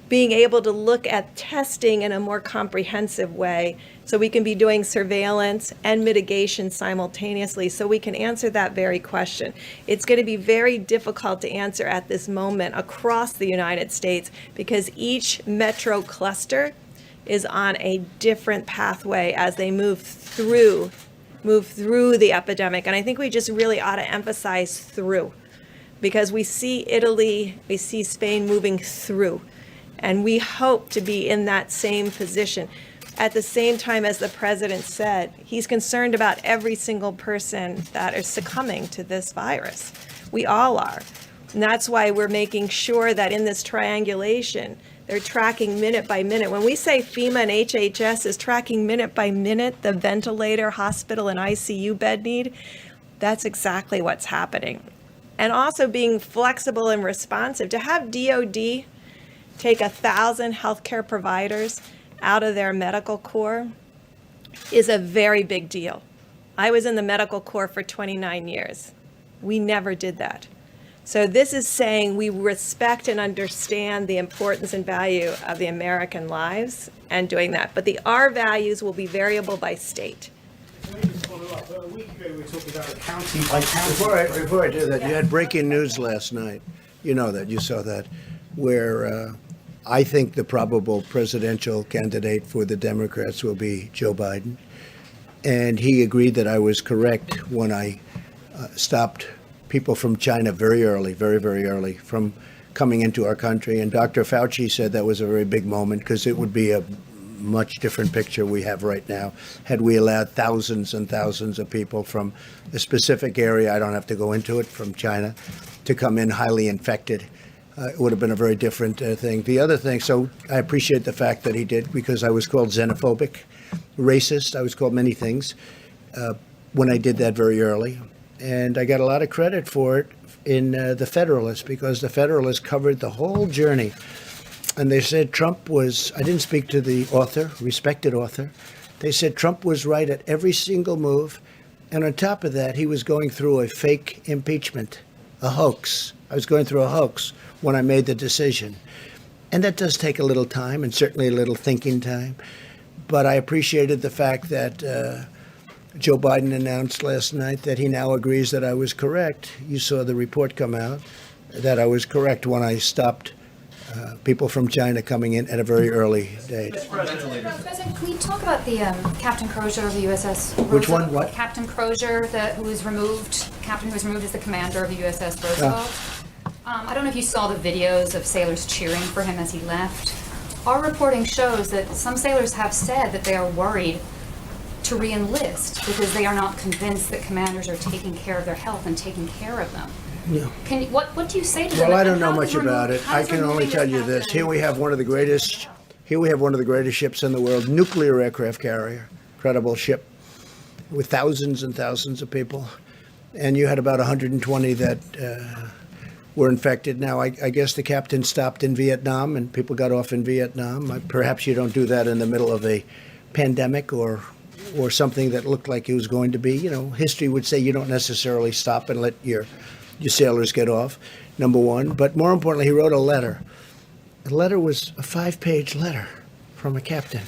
N: being able to look at testing in a more comprehensive way so we can be doing surveillance and mitigation simultaneously so we can answer that very question. It's going to be very difficult to answer at this moment across the United States because each metro cluster is on a different pathway as they move through the epidemic. And I think we just really ought to emphasize through, because we see Italy, we see Spain moving through. And we hope to be in that same position. At the same time, as the president said, he's concerned about every single person that is succumbing to this virus. We all are. And that's why we're making sure that in this triangulation, they're tracking minute by minute. When we say FEMA and HHS is tracking minute by minute the ventilator, hospital, and ICU bed need, that's exactly what's happening. And also being flexible and responsive. To have DOD take 1,000 healthcare providers out of their medical corps is a very big deal. I was in the medical corps for 29 years. We never did that. So this is saying we respect and understand the importance and value of the American lives and doing that. But the R values will be variable by state.
M: Let me just follow up. A week ago, we were talking about a county by county.
A: Before I do that, you had breaking news last night. You know that, you saw that, where I think the probable presidential candidate for the Democrats will be Joe Biden. And he agreed that I was correct when I stopped people from China very early, very, very early, from coming into our country. And Dr. Fauci said that was a very big moment because it would be a much different picture we have right now had we allowed thousands and thousands of people from a specific area, I don't have to go into it, from China, to come in highly infected. It would have been a very different thing. The other thing, so I appreciate the fact that he did, because I was called xenophobic, racist. I was called many things when I did that very early. And I got a lot of credit for it in the Federalist, because the Federalist covered the whole journey. And they said Trump was, I didn't speak to the author, respected author. They said Trump was right at every single move. And on top of that, he was going through a fake impeachment, a hoax. I was going through a hoax when I made the decision. And that does take a little time, and certainly a little thinking time. But I appreciated the fact that Joe Biden announced last night that he now agrees that I was correct. You saw the report come out that I was correct when I stopped people from China coming in at a very early date.
F: President, can we talk about the Captain Crozier of the USS Roosevelt?
A: Which one? What?
F: Captain Crozier, who was removed as the commander of the USS Roosevelt. I don't know if you saw the videos of sailors cheering for him as he left. Our reporting shows that some sailors have said that they are worried to re-enlist because they are not convinced that commanders are taking care of their health and taking care of them.
A: Yeah.
F: What do you say to them?
A: Well, I don't know much about it. I can only tell you this. Here we have one of the greatest ships in the world, nuclear aircraft carrier, incredible ship with thousands and thousands of people. And you had about 120 that were infected. Now, I guess the captain stopped in Vietnam and people got off in Vietnam. Perhaps you don't do that in the middle of a pandemic or something that looked like it was going to be. You know, history would say you don't necessarily stop and let your sailors get off, number one. But more importantly, he wrote a letter. The letter was a 5-page letter from a captain.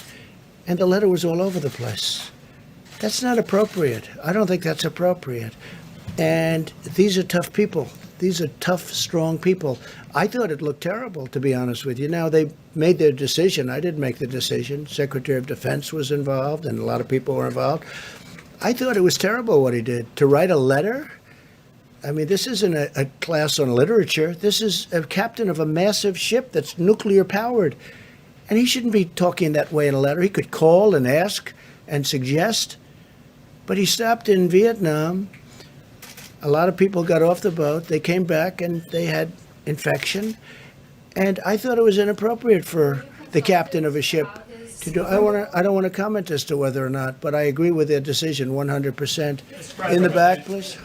A: And the letter was all over the place. That's not appropriate. I don't think that's appropriate. And these are tough people These are tough, strong people. I thought it looked terrible, to be honest with you. Now, they made their decision. I didn't make the decision. Secretary of Defense was involved, and a lot of people were involved. I thought it was terrible what he did. To write a letter? I mean, this isn't a class on literature. This is a captain of a massive ship that's nuclear powered. And he shouldn't be talking that way in a letter. He could call and ask and suggest. But he stopped in Vietnam. A lot of people got off the boat. They came back and they had infection. And I thought it was inappropriate for the captain of a ship to do. I don't want to comment as to whether or not, but I agree with their decision 100%. In the back, please.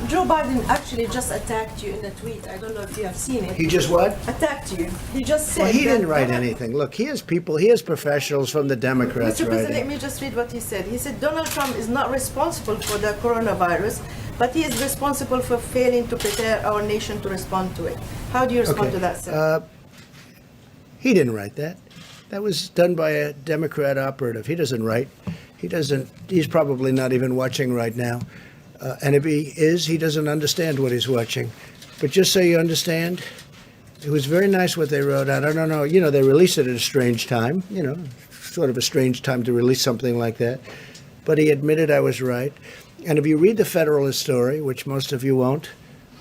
O: Joe Biden actually just attacked you in a tweet. I don't know if you have seen it.
A: He just what?
O: Attacked you. He just said.
A: Well, he didn't
O: that-
A: write anything. Look, he has people, he has professionals from the Democrats
O: Mr. President, let
A: writing.
O: me just read what he said. He said Donald Trump is not responsible for the coronavirus, but he is responsible for failing to prepare our nation to respond to it. How do you respond to that, sir?
A: He didn't write that. That was done by a Democrat operative. He doesn't write. He's probably not even watching right now. And if he is, he doesn't understand what he's watching. But just so you understand, it was very nice what they wrote out. I don't know, they released it at a strange time, sort of a strange time to release something like that. But he admitted I was right. And if you read the Federalist story, which most of you won't,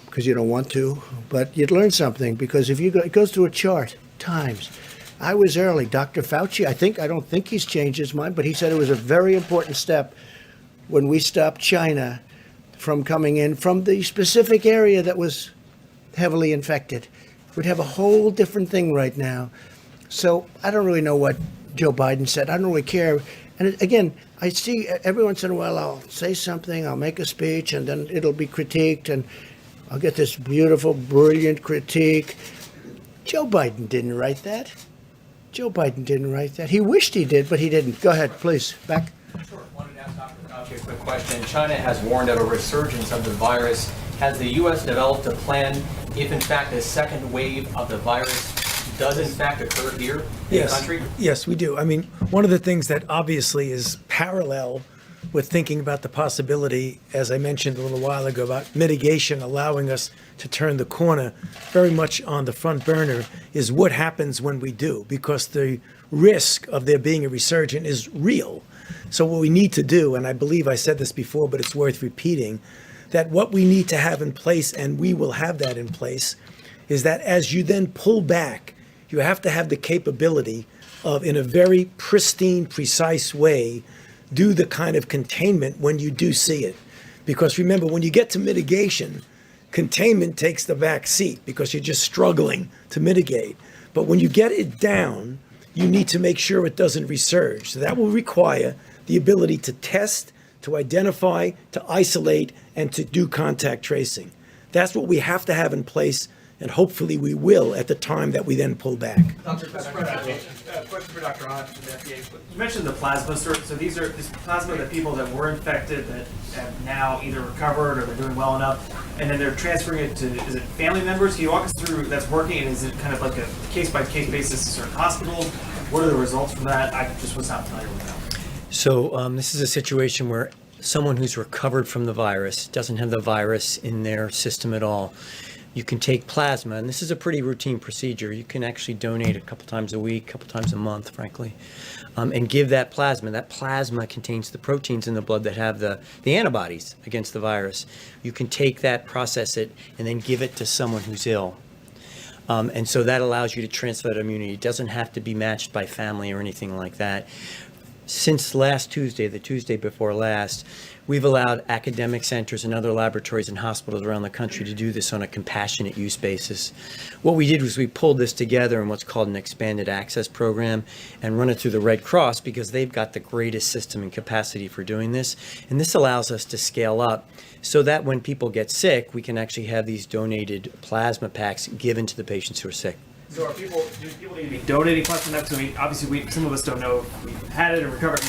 A: because you don't want to, but you'd learn something, because if you go, it goes through a chart, times. I was early. Dr. Fauci, I don't think he's changed his mind, but he said it was a very important step when we stopped China from coming in from the specific area that was heavily infected. We'd have a whole different thing right now. So I don't really know what Joe Biden said. I don't really care. And again, I see every once in a while I'll say something, I'll make a speech, and then it'll be critiqued, and I'll get this beautiful, brilliant critique. Joe Biden didn't write that. Joe Biden didn't write that. He wished he did, but he didn't. Go ahead, please. Back.
H: Sure. Wanted to ask Dr. Fauci a quick question. China has warned of a resurgence of the virus. Has the U.S. developed a plan if, in fact, a second wave of the virus does, in fact, occur here in the country?
C: Yes, we do. I mean, one of the things that obviously is parallel with thinking about the possibility, as I mentioned a little while ago, about mitigation allowing us to turn the corner very much on the front burner, is what happens when we do, because the risk of there being a resurgence is real. So what we need to do, and I believe I said this before, but it's worth repeating, that what we need to have in place, and we will have that in place, is that as you then pull back, you have to have the capability of, in a very pristine, precise way, do the kind of containment when you do see it. Because remember, when you get to mitigation, containment takes the back seat because you're just struggling to mitigate. But when you get it down, you need to make sure it doesn't resurge. So that will require the ability to test, to identify, to isolate, and to do contact tracing. That's what we have to have in place, and hopefully we will at the time that we then pull back.
P: Dr. Question for Dr. Ott from the FDA. You mentioned the plasma story. So these are this plasma that people that were infected that have now either recovered or they're doing well enough, and then they're transferring it to, is it family members? Can you walk us through that's working, and is it kind of like a case-by-case basis in certain hospitals? What are the results from that? I just was not familiar with that.
B: So this is a situation where someone who's recovered from the virus, doesn't have the virus in their system at all, you can take plasma, and this is a pretty routine procedure. You can actually donate a couple times a week, a couple times a month, frankly, and give that plasma. That plasma contains the proteins in the blood that have the antibodies against the virus. You can take that, process it, and then give it to someone who's ill. And so that allows you to transfer that immunity. It doesn't have to be matched by family or anything like that. Since last Tuesday, the Tuesday before last, we've allowed academic centers and other laboratories and hospitals around the country to do this on a compassionate use basis. What we did was we pulled this together in what's called an expanded access program and run it through the Red Cross because they've got the greatest system and capacity for doing this. And this allows us to scale up so that when people get sick, we can actually have these donated plasma packs given to the patients who are sick.
P: So do people need to be donating plasma next? So obviously some of us don't know if we've had it or recovered.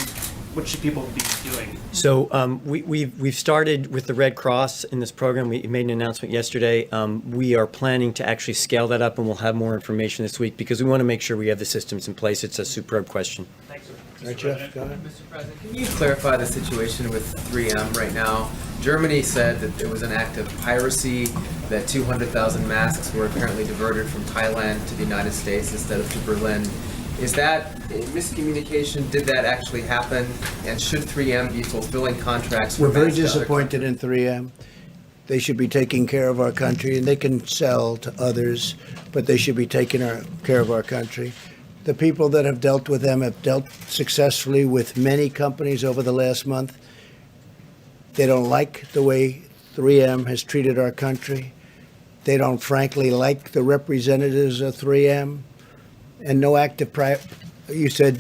P: What should people be doing?
B: So we've started with the Red Cross in this program. We made an announcement yesterday. We are planning to actually scale that up, and we'll have more information this week because we want to make sure we have the systems in place. It's a superb question.
P: Thanks, sir.
A: Right, Jeff, go ahead.
J: Mr. President, can you clarify the situation with 3M right now? Germany said that there was an act of piracy, that 200,000 masks were apparently diverted from Thailand to the United States instead of to Berlin. Is that a miscommunication? Did that actually happen? And should 3M be fulfilling contracts?
A: We're very
J: masks to other
A: disappointed in 3M. They should be taking care of our country, and they can sell to others, but they should be taking care of our country. The people that have dealt with them have dealt successfully with many companies over the last month. They don't like the way 3M has treated our country. They don't, frankly, like the representatives of 3M. And no act of you said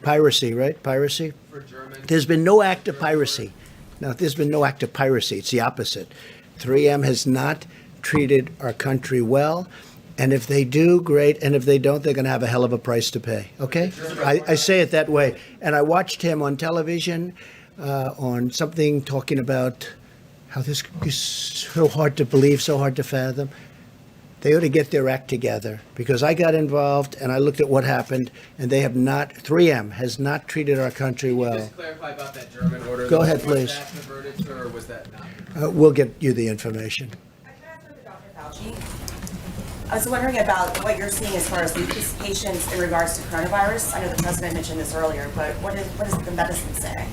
A: piracy, right? Piracy?
J: For German.
A: There's been no act of piracy. Now, there's been no act of piracy. It's the opposite. 3M has not treated our country well. And if they do, great. And if they don't, they're going to have a hell of a price to pay. Okay? I say it that way. And I watched him on television on something talking about how this is so hard to believe, so hard to fathom. They ought to get their act together, because I got involved and I looked at what happened, and they have not, 3M has not treated our country well.
J: Just clarify about that German order.
A: Go ahead, please.
J: Was that diverted, or was that not?
A: We'll get you the information.
Q: I was wondering about what you're seeing as far as lupus patients in regards to coronavirus. I know the president mentioned this earlier, but what does the medicine say?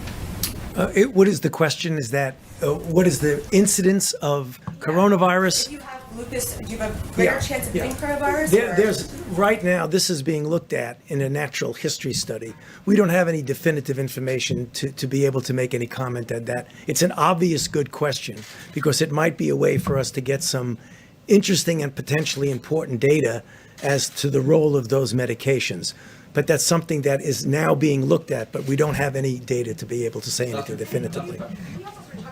C: What is the question? Is that what is the incidence of coronavirus?
Q: If you have lupus, do you have a greater chance of getting coronavirus?
C: There's right now. This is being looked at in a natural history study. We don't have any definitive information to be able to make any comment on that. It's an obvious good question, because it might be a way for us to get some interesting and potentially important data as to the role of those medications. But that's something that is now being looked at, but we don't have any data to be able to say anything definitively.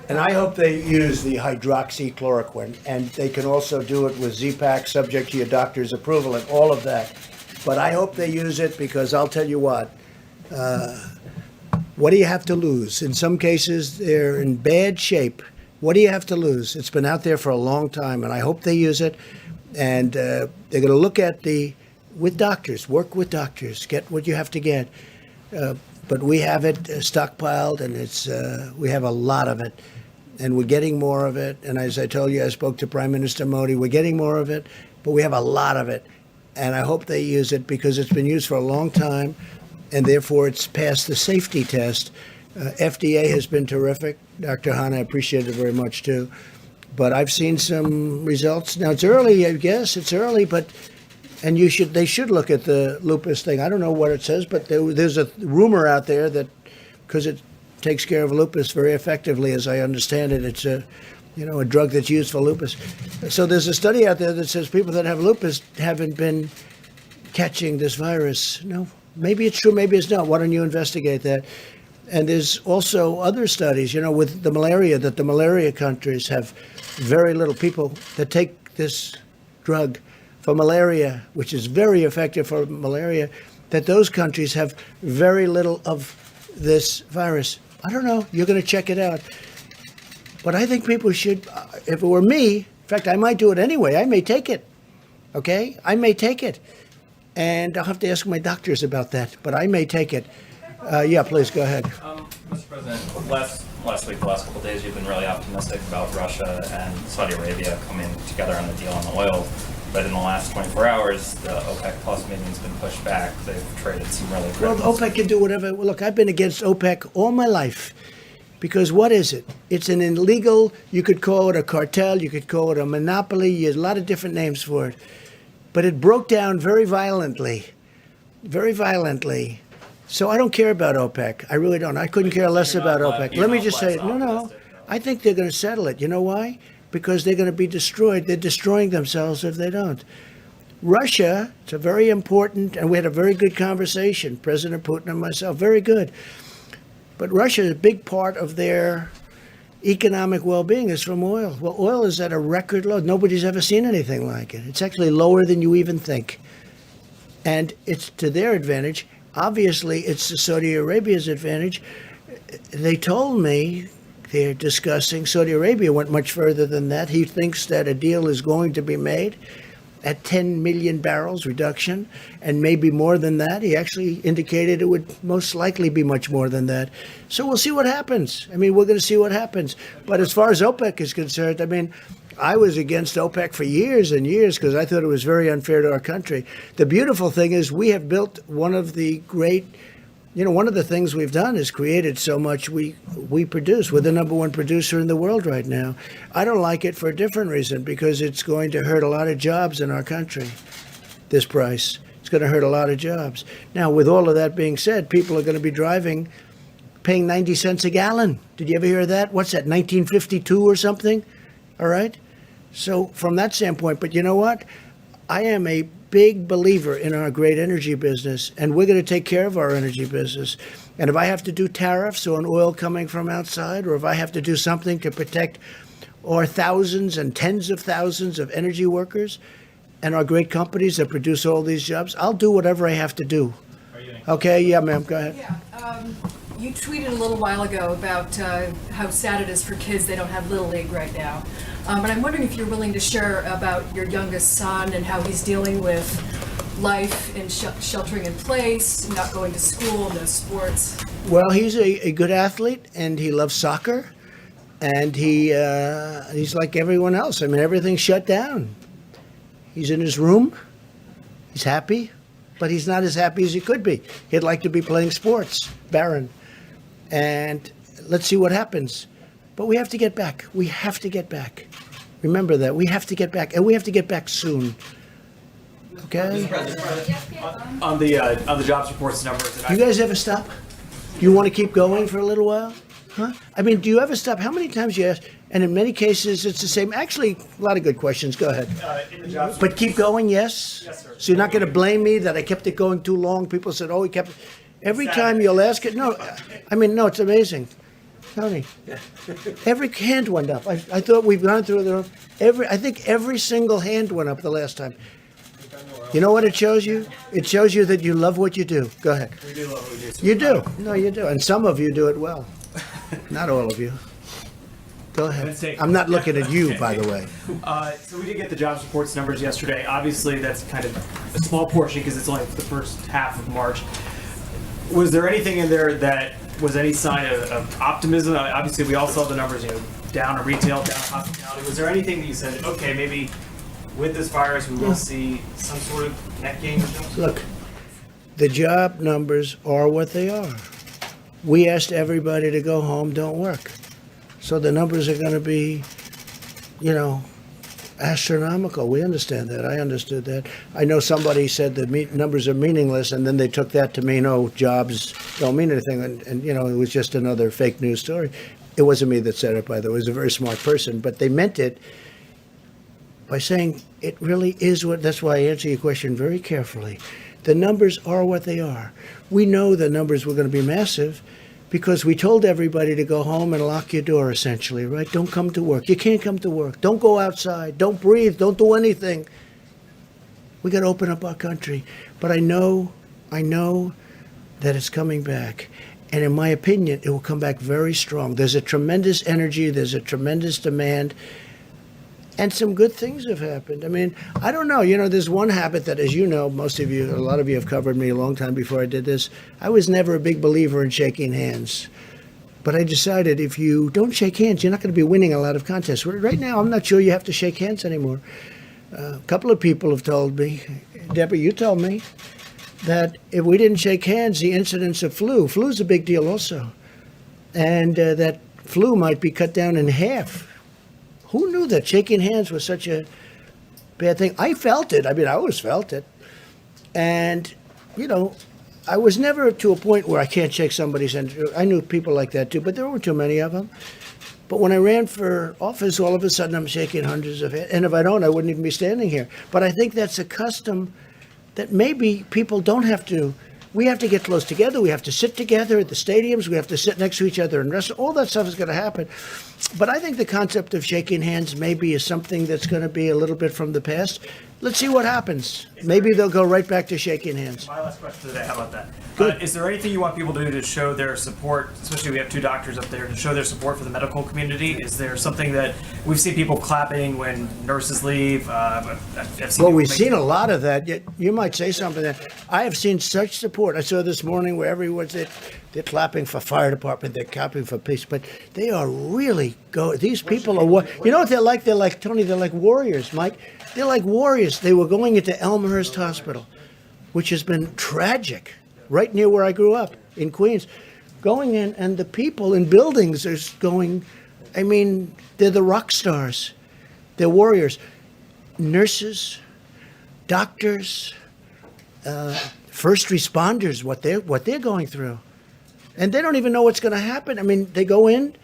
A: And I hope they use the hydroxychloroquine, and they can also do it with Z-Pak, subject to your doctor's approval and all of that. But I hope they use it, because I'll tell you what do you have to lose? In some cases, they're in bad shape. What do you have to lose? It's been out there for a long time, and I hope they use it. And they're going to look at with doctors, work with doctors, get what you have to get. But we have it stockpiled, and we have a lot of it, and we're getting more of it. And as I told you, I spoke to Prime Minister Modi. We're getting more of it, but we have a lot of it. And I hope they use it, because it's been used for a long time, and therefore it's passed the safety test. FDA has been terrific. Dr. Hahn, I appreciate it very much too. But I've seen some results. Now it's early, I guess. It's early, but they should look at the lupus thing. I don't know what it says, but there's a rumor out there that because it takes care of lupus very effectively, as I understand it, it's a drug that's used for lupus. So there's a study out there that says people that have lupus haven't been catching this virus. No, maybe it's true, maybe it's not. Why don't you investigate that? And there's also other studies, with the malaria, that the malaria countries have very little people that take this drug for malaria, which is very effective for malaria, that those countries have very little of this virus. I don't know. You're going to check it out. But I think people should, if it were me, in fact, I might do it anyway. I may take it. Okay? I may take it. And I'll have to ask my doctors about that, but I may take it. Yeah, please go ahead.
E: Mr. President, last week, the last couple of days, you've been really optimistic about Russia and Saudi Arabia coming together on the deal on the oil. But in the last 24 hours, the OPEC Plus meeting's been pushed back. They've traded some really
A: Well,
E: critical.
A: OPEC can do whatever. Well, look, I've been against OPEC all my life. Because what is it? It's an illegal, you could call it a cartel, you could call it a monopoly, there's a lot of different names for it. But it broke down very violently. Very violently. So I don't care about OPEC. I really don't. I couldn't care less about OPEC. Let me just say, no. I think they're going to settle it. You know why? Because they're going to be destroyed. They're destroying themselves if they don't. Russia, it's a very important, and we had a very good conversation, President Putin and myself, very good. But Russia, a big part of their economic well-being is from oil. Well, oil is at a record low. Nobody's ever seen anything like it. It's actually lower than you even think. And it's to their advantage. Obviously, it's to Saudi Arabia's advantage. They told me they're discussing, Saudi Arabia went much further than that. He thinks that a deal is going to be made. at 10 million barrels reduction, and maybe more than that. He actually indicated it would most likely be much more than that. So we'll see what happens. I mean, we're going to see what happens. But as far as OPEC is concerned, I mean, I was against OPEC for years and years because I thought it was very unfair to our country. The beautiful thing is we have built one of the great, one of the things we've done is created so much we produce. We're the number one producer in the world right now. I don't like it for a different reason, because it's going to hurt a lot of jobs in our country, this price. It's going to hurt a lot of jobs. Now, with all of that being said, people are going to be paying 90 cents a gallon. Did you ever hear that? What's that, 1952 or something? All right? So from that standpoint, but you know what? I am a big believer in our great energy business, and we're going to take care of our energy business. And if I have to do tariffs on oil coming from outside, or if I have to do something to protect our thousands and tens of thousands of energy workers and our great companies that produce all these jobs, I'll do whatever I have to do. Okay, yeah, ma'am, go ahead.
R: Yeah, you tweeted a little while ago about how sad it is for kids they don't have Little League right now. But I'm wondering if you're willing to share about your youngest son and how he's dealing with life and sheltering in place, not going to school, no sports.
A: Well, he's a good athlete, and he loves soccer, and he's like everyone else. I mean, everything's shut down. He's in his room. He's happy, but he's not as happy as he could be. He'd like to be playing sports, Barron. And let's see what happens. But we have to get back. We have to get back. Remember that. We have to get back, and we have to get back soon. Okay?
P: On the jobs reports numbers.
A: You guys ever stop? You want to keep going for a little while? Huh? I mean, do you ever stop? How many times you ask? And in many cases, it's the same. Actually, a lot of good questions. Go ahead.
P: In the jobs
A: But keep going, yes?
P: Yes, sir.
A: So you're not going to blame me that I kept it going too long? People said, oh, he kept it. Every time you'll ask it. No, I mean, no, it's amazing. Tony, every hand went up. I thought we've gone through I think every single hand went up the last time. You know what it shows you? It shows you that you love what you do. Go ahead.
P: We do love what we do.
A: You do. No, you do. And some of you do it well. Not all of you. Go ahead. I'm not looking at you, by the way.
P: So we did get the jobs reports numbers yesterday. Obviously, that's kind of a small portion because it's only the first half of March. Was there anything in there that was any sign of optimism? Obviously, we all saw the numbers, down in retail, down in hospitality. Was there anything that you said, okay, maybe with this virus we will see some sort of net gain?
A: Look, the job numbers are what they are. We asked everybody to go home, don't work. So the numbers are going to be, astronomical. We understand that. I understood that. I know somebody said the numbers are meaningless, and then they took that to mean, jobs don't mean anything. And it was just another fake news story. It wasn't me that said it, by the way. It was a very smart person. But they meant it by saying it really is what, that's why I answer your question very carefully. The numbers are what they are. We know the numbers were going to be massive because we told everybody to go home and lock your door, essentially, right? Don't come to work. You can't come to work. Don't go outside. Don't breathe. Don't do anything. We got to open up our country. But I know that it's coming back. And in my opinion, it will come back very strong. There's a tremendous energy. There's a tremendous demand. And some good things have happened. I mean, I don't know. There's one habit that, as you know, most of you, a lot of you have covered me a long time before I did this. I was never a big believer in shaking hands. But I decided if you don't shake hands, you're not going to be winning a lot of contests. Right now, I'm not sure you have to shake hands anymore. A couple of people have told me, Deborah, you told me, that if we didn't shake hands, the incidence of flu's a big deal also. And that flu might be cut down in half. Who knew that shaking hands was such a bad thing? I felt it. I mean, I always felt it. And, I was never to a point where I can't shake somebody's hand. I knew people like that too, but there weren't too many of them. But when I ran for office, all of a sudden I'm shaking hundreds of hands. And if I don't, I wouldn't even be standing here. But I think that's a custom that maybe people don't have to. We have to get close together. We have to sit together at the stadiums. We have to sit next to each other and wrestle. All that stuff is going to happen. But I think the concept of shaking hands maybe is something that's going to be a little bit from the past. let's see what happens. Maybe they'll go right back to shaking hands.
P: My last question today, how about that?
A: Good.
P: Is there anything you want people to do to show their support, especially we have 2 doctors up there, to show their support for the medical community? Is there something that, we've seen people clapping when nurses leave, I've seen
A: Well,
P: people
A: we've
P: make-
A: seen a lot of that. You might say something that I have seen such support. I saw this morning where everyone's they're clapping for fire department, they're clapping for police, but they are really these people are you know what they're like? They're like, Tony, they're like warriors, Mike. They're like warriors. They were going into Elmhurst Hospital, which has been tragic, right near where I grew up in Queens. Going in, and the people in buildings are going, I mean, they're the rock stars. They're warriors. Nurses, doctors, first responders, what they're going through. And they don't even know what's going to happen. I mean, they go in,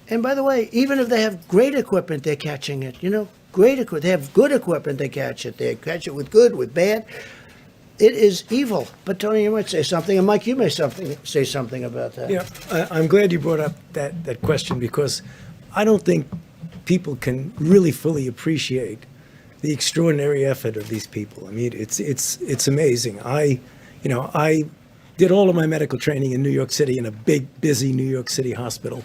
A: and by the way, even if they have great equipment, they're catching it. You know, great equipment. They have good equipment, they catch it. They catch it with good, with bad. It is evil. But Tony, you might say something, and Mike, you may say something about that.
C: Yeah, I'm glad you brought up that question, because I don't think people can really fully appreciate the extraordinary effort of these people. I mean, it's amazing. I did all of my medical training in New York City in a big, busy New York City hospital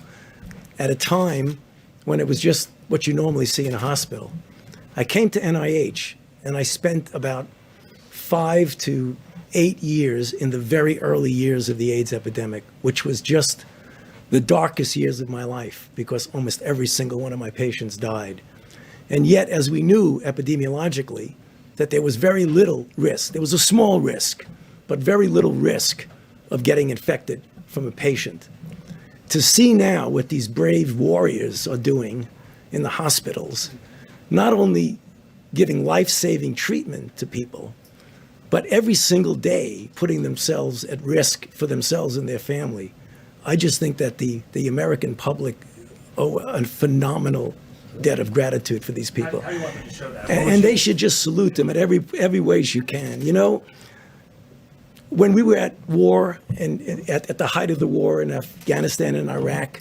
C: at a time when it was just what you normally see in a hospital. I came to NIH, and I spent about 5 to 8 years in the very early years of the AIDS epidemic, which was just the darkest years of my life, because almost every single one of my patients died. And yet, as we knew epidemiologically, that there was very little risk. There was a small risk, but very little risk of getting infected from a patient. To see now what these brave warriors are doing in the hospitals, not only giving life-saving treatment to people, but every single day putting themselves at risk for themselves and their family. I just think that the American public owe a phenomenal debt of gratitude for these people.
P: How do you want them to show that?
C: And they should just salute them in every way you can. You know, when we were at war and at the height of the war in Afghanistan and Iraq,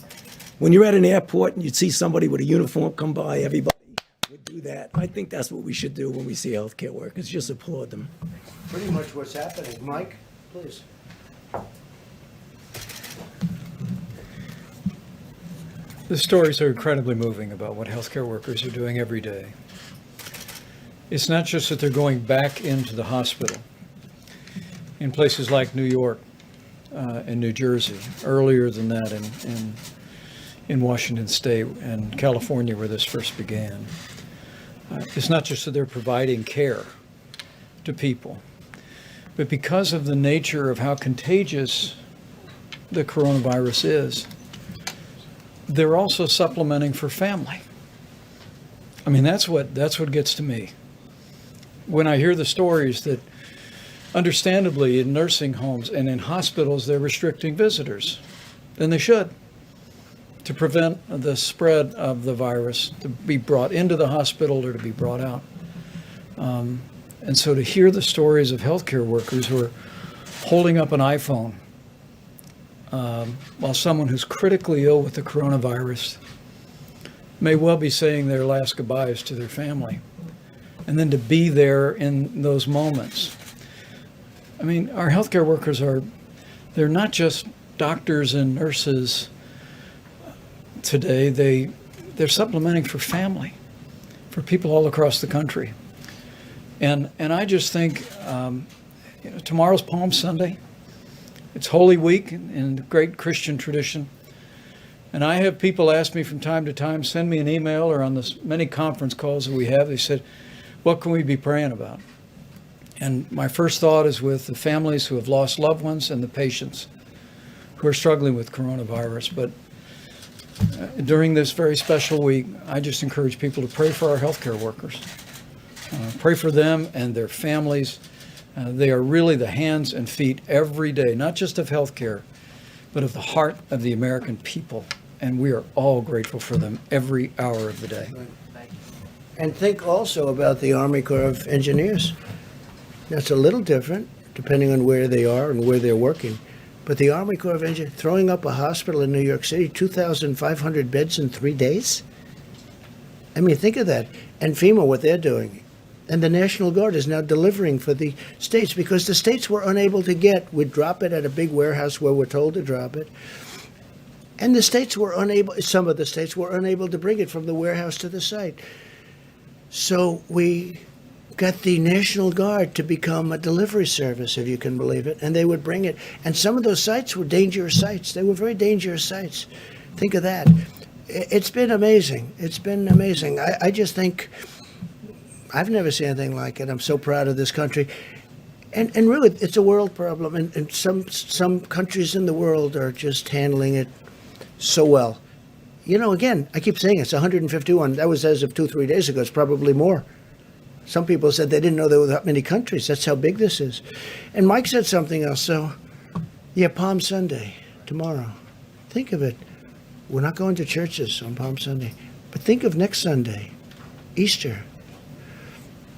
C: when you're at an airport and you'd see somebody with a uniform come by, everybody would do that. I think that's what we should do when we see healthcare workers, just applaud them.
A: Pretty much what's happening. Mike, please.
S: The stories are incredibly moving about what healthcare workers are doing every day. It's not just that they're going back into the hospital in places like New York and New Jersey, earlier than that in Washington State and California, where this first began. It's not just that they're providing care to people, but because of the nature of how contagious the coronavirus is, they're also supplementing for family. I mean, that's what gets to me. When I hear the stories that, understandably, in nursing homes and in hospitals, they're restricting visitors, and they should, to prevent the spread of the virus to be brought into the hospital or to be brought out. And so to hear the stories of healthcare workers who are holding up an iPhone while someone who's critically ill with the coronavirus may well be saying their last goodbyes to their family, and then to be there in those moments. I mean, our healthcare workers they're not just doctors and nurses today, they're supplementing for family, for people all across the country. And I just think tomorrow's Palm Sunday. It's Holy Week in the great Christian tradition. And I have people ask me from time to time, send me an email or on the many conference calls that we have, they said, what can we be praying about? And my first thought is with the families who have lost loved ones and the patients who are struggling with coronavirus. But during this very special week, I just encourage people to pray for our healthcare workers. Pray for them and their families. They are really the hands and feet every day, not just of healthcare, but of the heart of the American people. And we are all grateful for them every hour of the day.
A: And think also about the Army Corps of Engineers. That's a little different, depending on where they are and where they're working. But the Army Corps of Engineers, throwing up a hospital in New York City, 2,500 beds in 3 days? I mean, think of that. And FEMA, what they're doing. And the National Guard is now delivering for the states because the states were unable to we'd drop it at a big warehouse where we're told to drop it. And the states were unable, some of the states were unable to bring it from the warehouse to the site. So we got the National Guard to become a delivery service, if you can believe it, and they would bring it. And some of those sites were dangerous sites. They were very dangerous sites. Think of that. It's been amazing. It's been amazing. I just think I've never seen anything like it. I'm so proud of this country. And really, it's a world problem. And some countries in the world are just handling it so well. You know, again, I keep saying it's 151. That was as of 2-3 days ago. It's probably more. Some people said they didn't know there were that many countries. That's how big this is. And Mike said something else. So, yeah, Palm Sunday, tomorrow. Think of it. We're not going to churches on Palm Sunday. But think of next Sunday, Easter.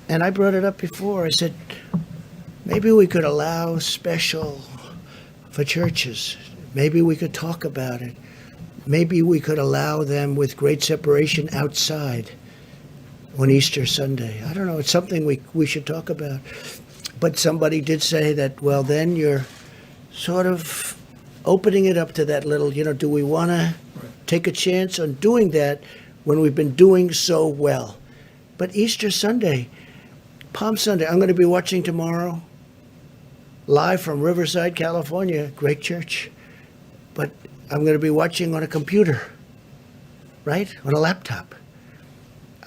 A: And I brought it up before. I said, maybe we could allow special for churches. Maybe we could talk about it. Maybe we could allow them with great separation outside on Easter Sunday. I don't know. It's something we should talk about. But somebody did say that, well, then you're sort of opening it up to that little, do we want to take a chance on doing that when we've been doing so well? But Easter Sunday, Palm Sunday, I'm going to be watching tomorrow, live from Riverside, California, great church. But I'm going to be watching on a computer, right? On a laptop.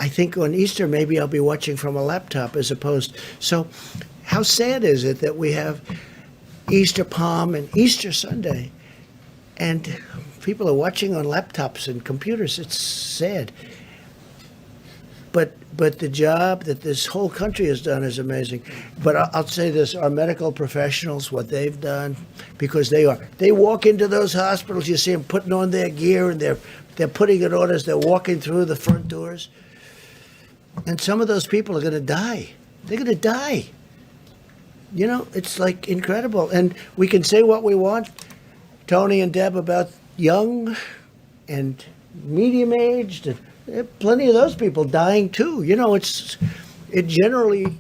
A: I think on Easter, maybe I'll be watching from a laptop as opposed. So how sad is it that we have Easter Palm and Easter Sunday, and people are watching on laptops and computers? It's sad. But the job that this whole country has done is amazing. But I'll say this, our medical professionals, what they've done, because they walk into those hospitals, you see them putting on their gear and they're putting it on as they're walking through the front doors. And some of those people are going to die. They're going to die. It's like incredible. And we can say what we want, Tony and Deb, about young and medium-aged, and there are plenty of those people dying too. It generally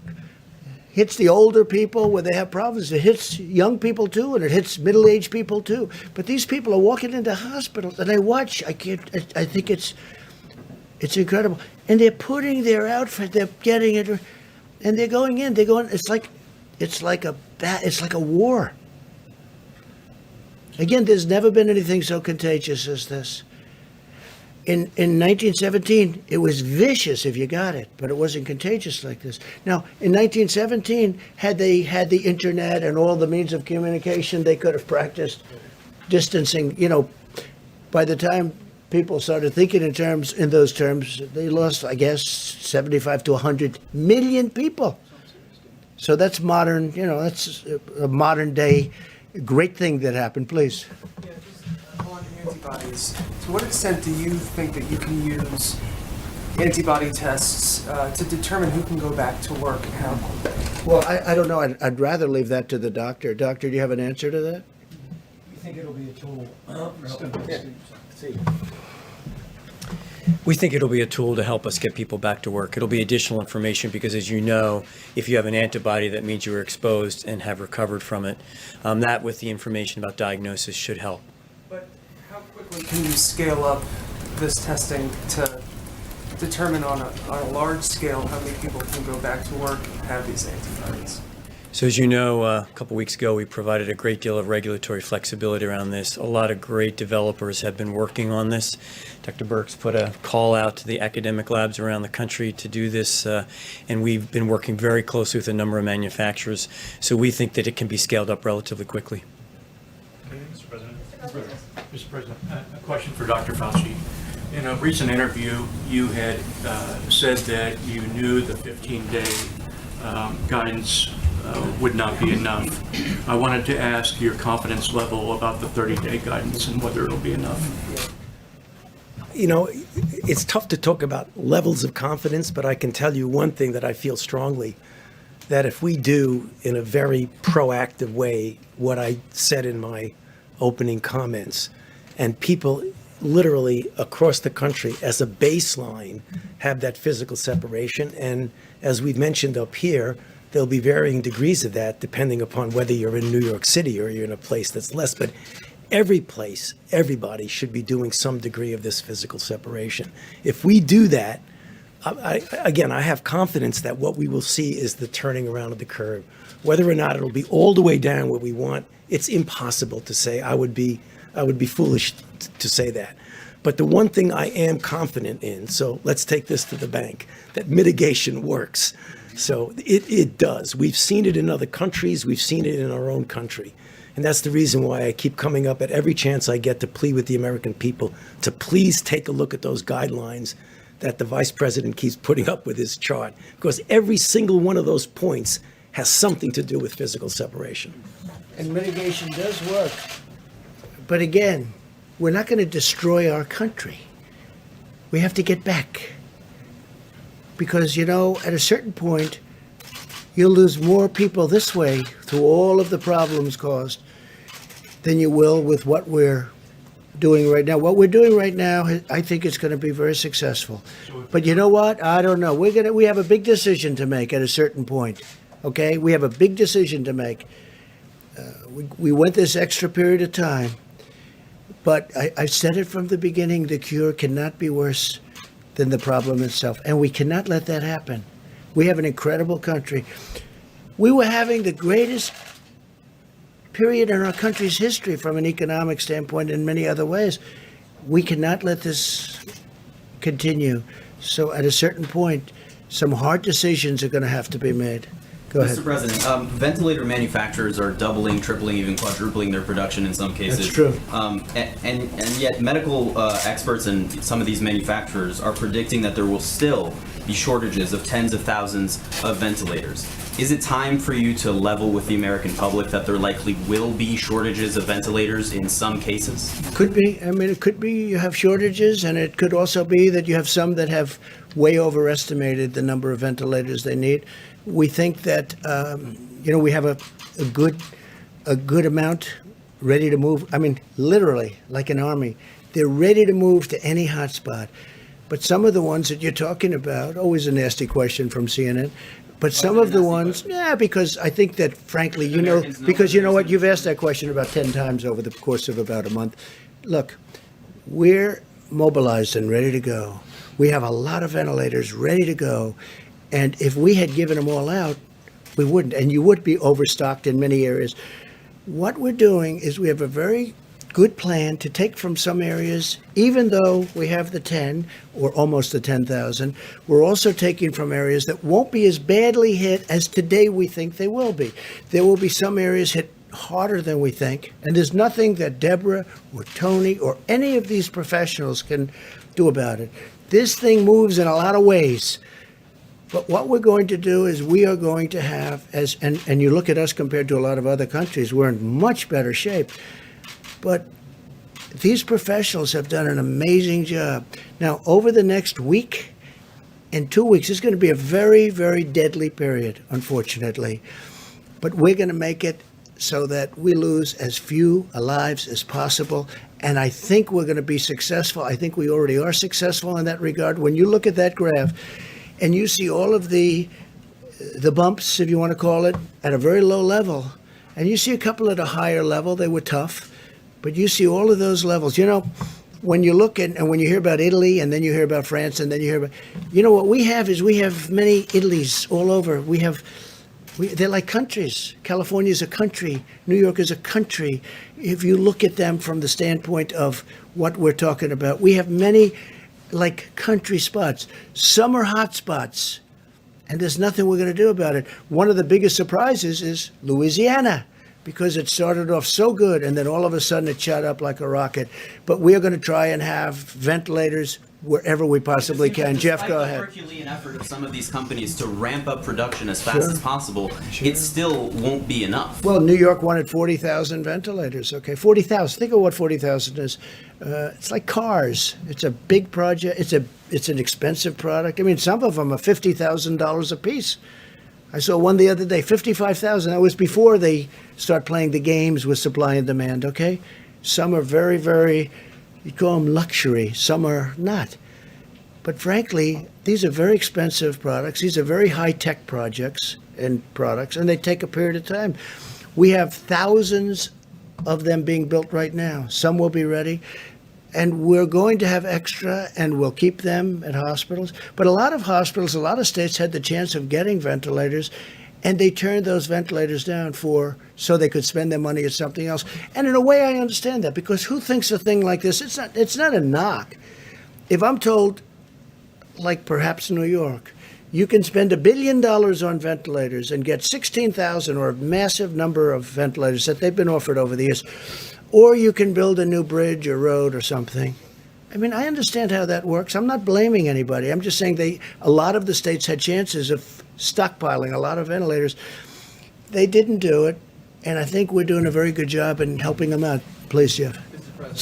A: hits the older people where they have problems. It hits young people too, and it hits middle-aged people too. But these people are walking into hospitals, and I watch. I think it's incredible. And they're putting their outfit. They're getting it, and they're going in. It's like a war. Again, there's never been anything so contagious as this. In 1917, it was vicious if you got it, but it wasn't contagious like this. Now, in 1917, had they had the internet and all the means of communication, they could have practiced distancing. By the time people started thinking in those terms, they lost, I guess, 75 to 100 million people. So that's modern, that's a modern day great thing that happened. Please.
G: Yeah, just on antibodies. To what extent do you think that you can use antibody tests to determine who can go back to work and how?
A: Well, I don't know. I'd rather leave that to the doctor. Doctor, do you have an answer to that?
S: You think it'll be a tool?
B: We think it'll be a tool to help us get people back to work. It'll be additional information because, as you know, if you have an antibody, that means you were exposed and have recovered from it. That, with the information about diagnosis, should help.
G: But how quickly can you scale up this testing to determine on a large scale how many people can go back to work and have these antibodies?
B: So as you know, a couple weeks ago, we provided a great deal of regulatory flexibility around this. A lot of great developers have been working on this. Dr. Birx put a call out to the academic labs around the country to do this, and we've been working very closely with a number of manufacturers. So we think that it can be scaled up relatively quickly.
L: Mr. President. Mr. President, a question for Dr. Fauci. In a recent interview, you had said that you knew the 15-day guidance would not be enough. I wanted to ask your confidence level about the 30-day guidance and whether it'll be enough.
C: It's tough to talk about levels of confidence, but I can tell you one thing that I feel strongly, that if we do in a very proactive way what I said in my opening comments, and people literally across the country as a baseline have that physical separation. And as we've mentioned up here, there'll be varying degrees of that depending upon whether you're in New York City or you're in a place that's less. But every place, everybody should be doing some degree of this physical separation. If we do that, I have confidence that what we will see is the turning around of the curve. Whether or not it'll be all the way down where we want, it's impossible to say. I would be foolish to say that. But the one thing I am confident in, so let's take this to the bank, that mitigation works. So it does. We've seen it in other countries. We've seen it in our own country. And that's the reason why I keep coming up at every chance I get to plead with the American people to please take a look at those guidelines that the vice president keeps putting up with his chart, because every single one of those points has something to do with physical separation.
A: And mitigation does work. But again, we're not going to destroy our country. We have to get back. Because, you know, at a certain point, you'll lose more people this way through all of the problems caused than you will with what we're doing right now. What we're doing right now, I think it's going to be very successful. But you know what? I don't know. We have a big decision to make at a certain point. Okay? We have a big decision to make. We went this extra period of time. But I said it from the beginning, the cure cannot be worse than the problem itself. And we cannot let that happen. We have an incredible country. We were having the greatest period in our country's history from an economic standpoint in many other ways. We cannot let this continue. So at a certain point, some hard decisions are going to have to be made. Go ahead.
I: Mr. President, ventilator manufacturers are doubling, tripling, even quadrupling their production in some cases.
A: That's true.
I: And yet medical experts and some of these manufacturers are predicting that there will still be shortages of tens of thousands of ventilators. Is it time for you to level with the American public that there likely will be shortages of ventilators in some cases?
A: Could be. I mean, it could be you have shortages, and it could also be that you have some that have way overestimated the number of ventilators they need. We think that, we have a good amount ready to move. I mean, literally, like an army. They're ready to move to any hotspot. But some of the ones that you're talking about, always a nasty question from CNN, but some of the ones, because I think that, frankly, because you know what, you've asked that question about 10 times over the course of about a month. Look, we're mobilized and ready to go. We have a lot of ventilators ready to go. And if we had given them all out, we wouldn't. And you would be overstocked in many areas. What we're doing is we have a very good plan to take from some areas, even though we have the 10 or almost the 10,000, we're also taking from areas that won't be as badly hit as today we think they will be. There will be some areas hit harder than we think. And there's nothing that Deborah or Tony or any of these professionals can do about it. This thing moves in a lot of ways. But what we're going to do is we are going to have, and you look at us compared to a lot of other countries, we're in much better shape. But these professionals have done an amazing job. Now, over the next week and 2 weeks, it's going to be a very, very deadly period, unfortunately. But we're going to make it so that we lose as few lives as possible. And I think we're going to be successful. I think we already are successful in that regard. When you look at that graph, and you see all of the bumps, if you want to call it, at a very low level. And you see a couple at a higher level, they were tough. But you see all of those levels. You know, when you look at, and when you hear about Italy, and then you hear about France, and then you hear about, what we have is we have many Italys all over. They're like countries. California is a country. New York is a country. If you look at them from the standpoint of what we're talking about, we have many like country spots. Some are hot spots, and there's nothing we're going to do about it. One of the biggest surprises is Louisiana, because it started off so good, and then all of a sudden it shot up like a rocket. But we are going to try and have ventilators wherever we possibly can. Jeff, go ahead.
I: Despite the Herculean effort of some of these companies to ramp up production as fast as possible, it still won't be enough.
A: Well, New York wanted 40,000 ventilators. Okay, 40,000. Think of what 40,000 is. It's like cars. It's a big project. It's an expensive product. I mean, some of them are $50,000 a piece. I saw one the other day, $55,000. That was before they start playing the games with supply and demand. Okay, some are very, very, You call them luxury, some are not. But frankly, these are very expensive products. These are very high-tech projects and products, and they take a period of time. We have thousands of them being built right now. Some will be ready. And we're going to have extra, and we'll keep them at hospitals. But a lot of hospitals, a lot of states had the chance of getting ventilators, and they turned those ventilators down so they could spend their money at something else. And in a way, I understand that, because who thinks a thing like this? It's not a knock. If I'm told, like perhaps New York, you can spend $1 billion on ventilators and get 16,000 or a massive number of ventilators that they've been offered over the years, or you can build a new bridge or road or something. I mean, I understand how that works. I'm not blaming anybody. I'm just saying a lot of the states had chances of stockpiling a lot of ventilators. They didn't do it, and I think we're doing a very good job in helping them out. Please, Jeff.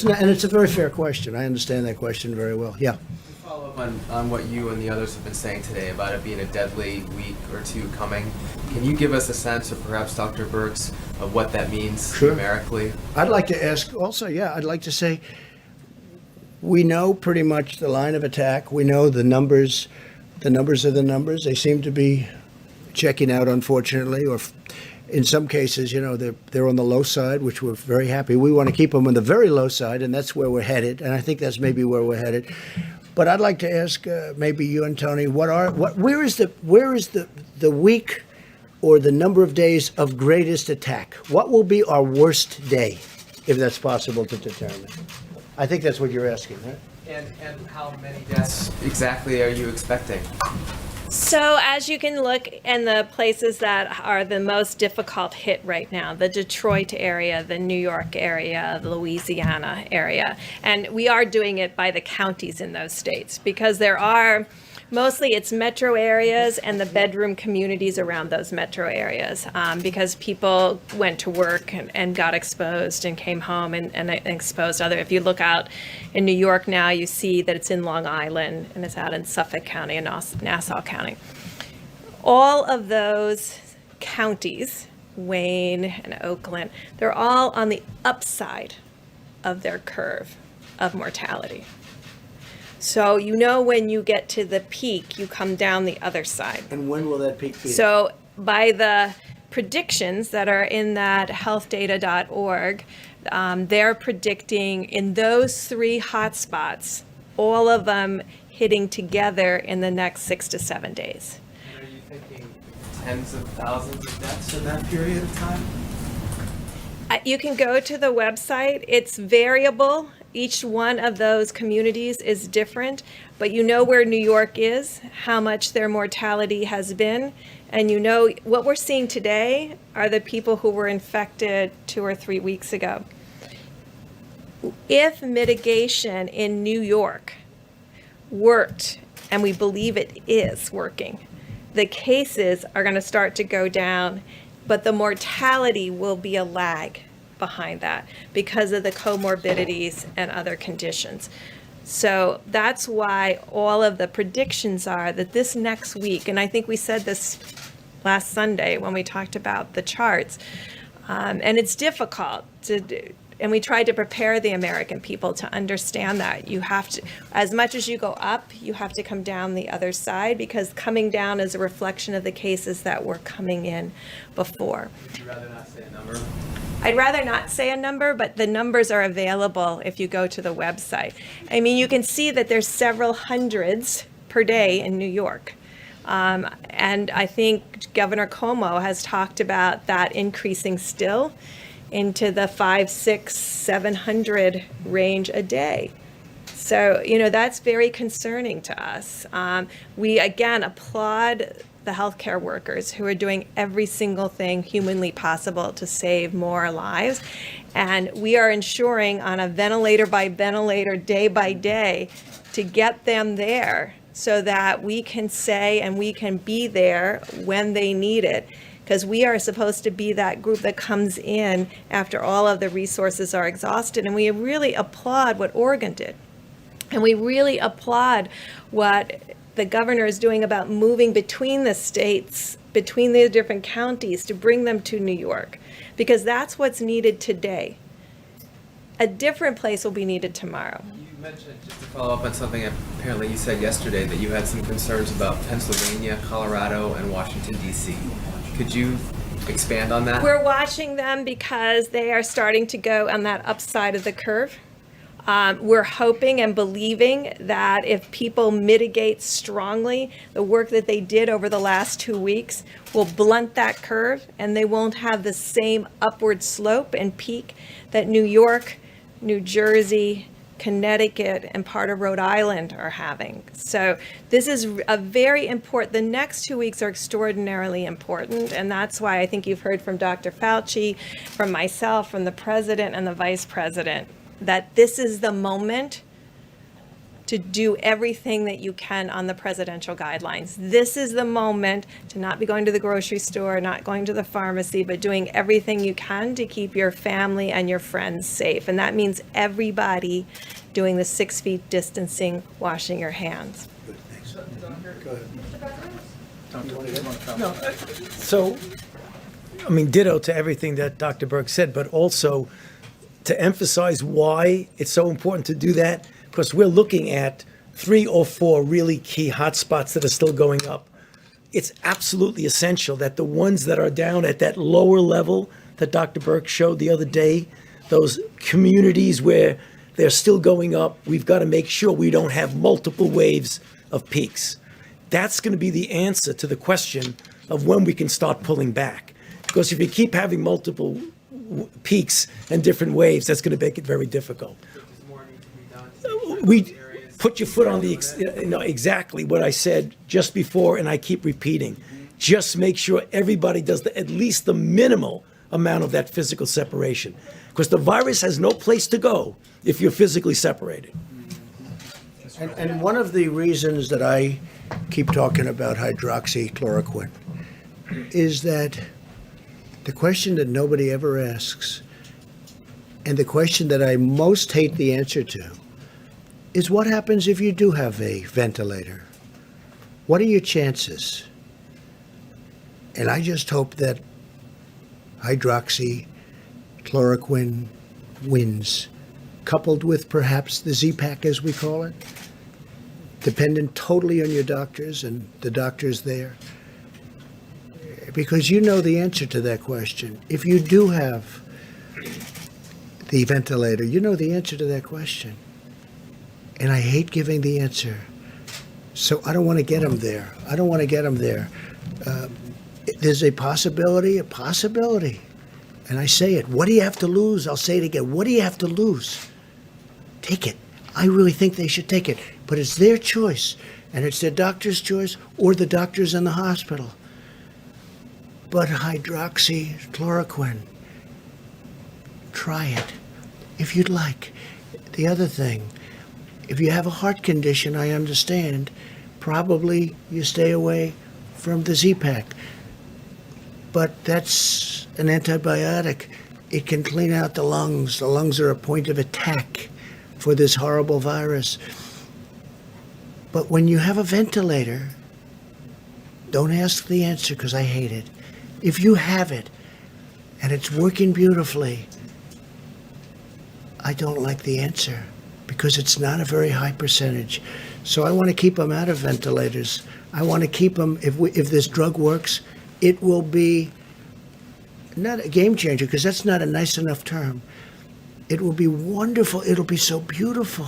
A: And it's a very fair question. I understand that question very well. Yeah.
J: Follow up on what you and the others have been saying today about it being a deadly week or two coming. Can you give us a sense, or perhaps Dr. Birx, of what that means numerically?
A: I'd like to ask also, I'd like to say, we know pretty much the line of attack. We know the numbers. The numbers are the numbers. They seem to be checking out, unfortunately, or in some cases, they're on the low side, which we're very happy. We want to keep them on the very low side, and that's where we're headed. And I think that's maybe where we're headed. But I'd like to ask maybe you and Tony, where is the week or the number of days of greatest attack? What will be our worst day, if that's possible to determine? I think that's what you're asking, right?
J: And how many deaths exactly are you expecting?
N: So as you can look in the places that are the most difficult hit right now, the Detroit area, the New York area, the Louisiana area, and we are doing it by the counties in those states, because there are mostly it's metro areas and the bedroom communities around those metro areas, because people went to work and got exposed and came home and exposed other. If you look out in New York now, you see that it's in Long Island and it's out in Suffolk County and Nassau County. All of those counties, Wayne and Oakland, they're all on the upside of their curve of mortality. So when you get to the peak, you come down the other side.
A: And when will that peak be?
N: So by the predictions that are in that healthdata.org, they're predicting in those 3 hotspots, all of them hitting together in the next 6 to 7 days.
J: And are you thinking tens of thousands of deaths in that period of time?
N: You can go to the website. It's variable. Each one of those communities is different, but where New York is, how much their mortality has been, and what we're seeing today are the people who were infected 2 or 3 weeks ago. If mitigation in New York worked, and we believe it is working, the cases are going to start to go down, but the mortality will be a lag behind that because of the comorbidities and other conditions. So that's why all of the predictions are that this next week, and I think we said this last Sunday when we talked about the charts, and it's difficult to do, and we tried to prepare the American people to understand that you have to, as much as you go up, you have to come down the other side, because coming down is a reflection of the cases that were coming in before.
J: Would you rather not say a number?
N: I'd rather not say a number, but the numbers are available if you go to the website. I mean, you can see that there's several hundreds per day in New York. And I think Governor Cuomo has talked about that increasing still into the 500, 600, 700 range a day. So, that's very concerning to us. We, again, applaud the healthcare workers who are doing every single thing humanly possible to save more lives. And we are ensuring on a ventilator by ventilator, day by day, to get them there so that we can say and we can be there when they need it. Because we are supposed to be that group that comes in after all of the resources are exhausted. And we really applaud what Oregon did. And we really applaud what the governor is doing about moving between the states, between the different counties, to bring them to New York, because that's what's needed today. A different place will be needed tomorrow.
J: You mentioned, just to follow up on something apparently you said yesterday, that you had some concerns about Pennsylvania, Colorado, and Washington, D.C. Could you expand on that?
N: We're watching them because they are starting to go on that upside of the curve. We're hoping and believing that if people mitigate strongly, the work that they did over the last 2 weeks will blunt that curve, and they won't have the same upward slope and peak that New York, New Jersey, Connecticut, and part of Rhode Island are having. So this is a very important, the next 2 weeks are extraordinarily important, and that's why I think you've heard from Dr. Fauci, from myself, from the president and the vice president, that this is the moment to do everything that you can on the presidential guidelines. This is the moment to not be going to the grocery store, not going to the pharmacy, but doing everything you can to keep your family and your friends safe. And that means everybody doing the 6 feet distancing, washing your hands.
C: No, so, I mean, ditto to everything that Dr. Birx said, but also to emphasize why it's so important to do that, because we're looking at 3 or 4 really key hotspots that are still going up. It's absolutely essential that the ones that are down at that lower level that Dr. Birx showed the other day, those communities where they're still going up, we've got to make sure we don't have multiple waves of peaks. That's going to be the answer to the question of when we can start pulling back. Because if you keep having multiple peaks and different waves, that's going to make it very difficult. We put your foot on the, exactly what I said just before, and I keep repeating. Just make sure everybody does at least the minimal amount of that physical separation. Because the virus has no place to go if you're physically separated.
A: And one of the reasons that I keep talking about hydroxychloroquine is that the question that nobody ever asks, and the question that I most hate the answer to, is what happens if you do have a ventilator? What are your chances? And I just hope that hydroxychloroquine wins, coupled with perhaps the Z-Pack, as we call it, dependent totally on your doctors and the doctors there. Because you know the answer to that question. If you do have the ventilator, you know the answer to that question. And I hate giving the answer. So I don't want to get them there. I don't want to get them there. There's a possibility. And I say it. What do you have to lose? I'll say it again. What do you have to lose? Take it. I really think they should take it. But it's their choice. And it's their doctor's choice or the doctors in the hospital. But hydroxychloroquine, try it if you'd like. The other thing, if you have a heart condition, I understand, probably you stay away from the Z-Pack. But that's an antibiotic. It can clean out the lungs. The lungs are a point of attack for this horrible virus. But when you have a ventilator, don't ask the answer because I hate it. If you have it and it's working beautifully, I don't like the answer because it's not a very high percentage. So I want to keep them out of ventilators. I want to keep them, if this drug works, it will be not a game changer because that's not a nice enough term. It will be wonderful. It'll be so beautiful.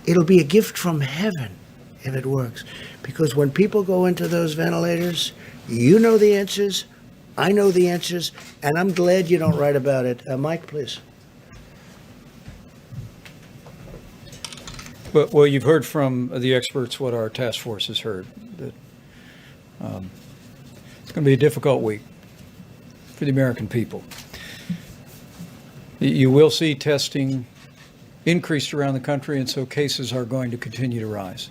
A: It'll be a gift from heaven if it works. Because when people go into those ventilators, you know the answers, I know the answers, and I'm glad you don't write about it. Mike, please.
S: Well, you've heard from the experts what our task force has heard, that it's going to be a difficult week for the American people. You will see testing increased around the country, and so cases are going to continue to rise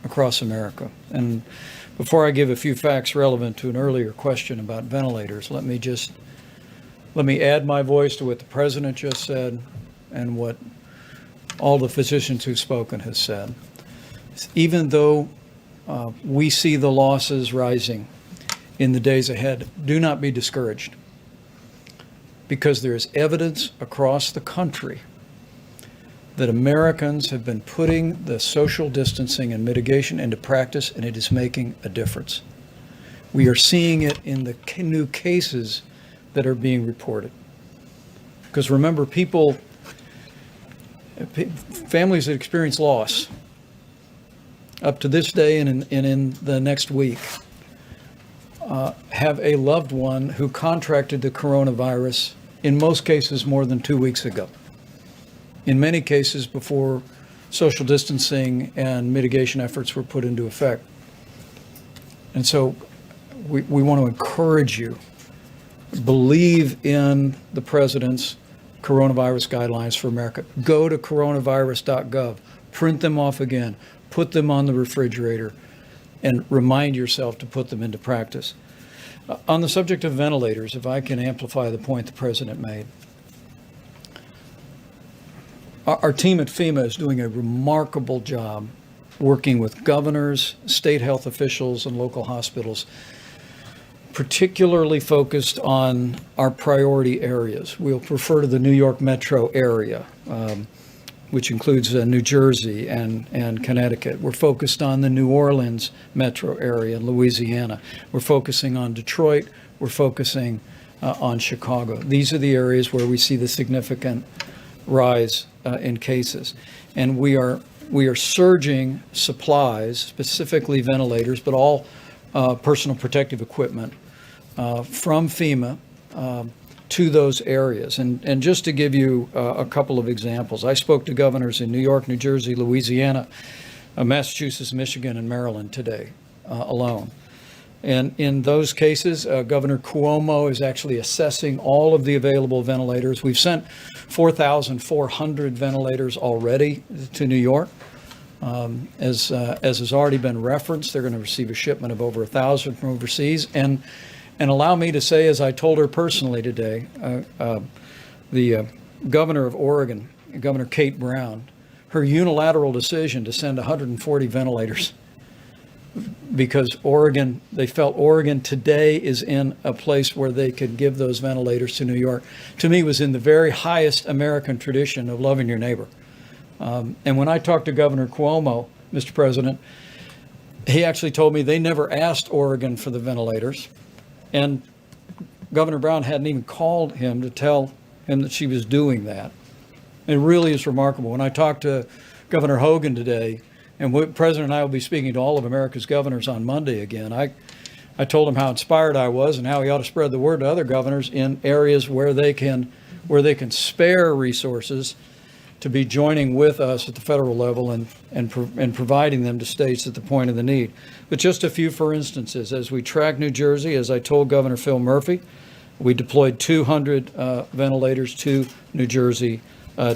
S: across America. And before I give a few facts relevant to an earlier question about ventilators, let me add my voice to what the President just said and what all the physicians who've spoken has said. Even though we see the losses rising in the days ahead, do not be discouraged. because there is evidence across the country that Americans have been putting the social distancing and mitigation into practice, and it is making a difference. We are seeing it in the new cases that are being reported. Because remember, families that experience loss up to this day and in the next week have a loved one who contracted the coronavirus, in most cases more than 2 weeks ago. In many cases before social distancing and mitigation efforts were put into effect. And so we want to encourage you, believe in the president's coronavirus guidelines for America. Go to coronavirus.gov, print them off again, put them on the refrigerator, and remind yourself to put them into practice. On the subject of ventilators, if I can amplify the point the president made, our team at FEMA is doing a remarkable job working with governors, state health officials, and local hospitals, particularly focused on our priority areas. We'll refer to the New York metro area, which includes New Jersey and Connecticut. We're focused on the New Orleans metro area in Louisiana. We're focusing on Detroit. We're focusing on Chicago. These are the areas where we see the significant rise in cases. And we are surging supplies, specifically ventilators, but all personal protective equipment from FEMA to those areas. And just to give you a couple of examples, I spoke to governors in New York, New Jersey, Louisiana, Massachusetts, Michigan, and Maryland today alone. And in those cases, Governor Cuomo is actually assessing all of the available ventilators. We've sent 4,400 ventilators already to New York. As has already been referenced, they're going to receive a shipment of over 1,000 from overseas. And allow me to say, as I told her personally today, the governor of Oregon, Governor Kate Brown, her unilateral decision to send 140 ventilators because Oregon, they felt Oregon today is in a place where they could give those ventilators to New York, to me was in the very highest American tradition of loving your neighbor. And when I talked to Governor Cuomo, Mr. President, he actually told me they never asked Oregon for the ventilators. And Governor Brown hadn't even called him to tell him that she was doing that. It really is remarkable. When I talked to Governor Hogan today, and the President and I will be speaking to all of America's governors on Monday again, I told him how inspired I was and how he ought to spread the word to other governors in areas where they can spare resources to be joining with us at the federal level and providing them to states at the point of the need. But just a few for instances. As we track New Jersey, as I told Governor Phil Murphy, we deployed 200 ventilators to New Jersey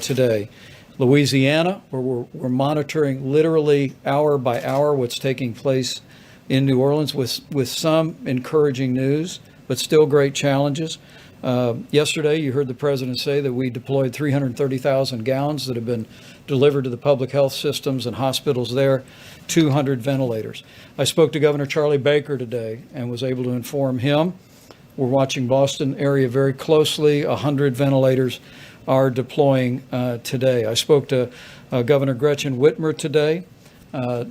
S: today. Louisiana, where we're monitoring literally hour by hour what's taking place in New Orleans with some encouraging news, but still great challenges. Yesterday, you heard the president say that we deployed 330,000 gowns that have been delivered to the public health systems and hospitals there, 200 ventilators. I spoke to Governor Charlie Baker today and was able to inform him. We're watching Boston area very closely. 100 ventilators are deploying today. I spoke to Governor Gretchen Whitmer today.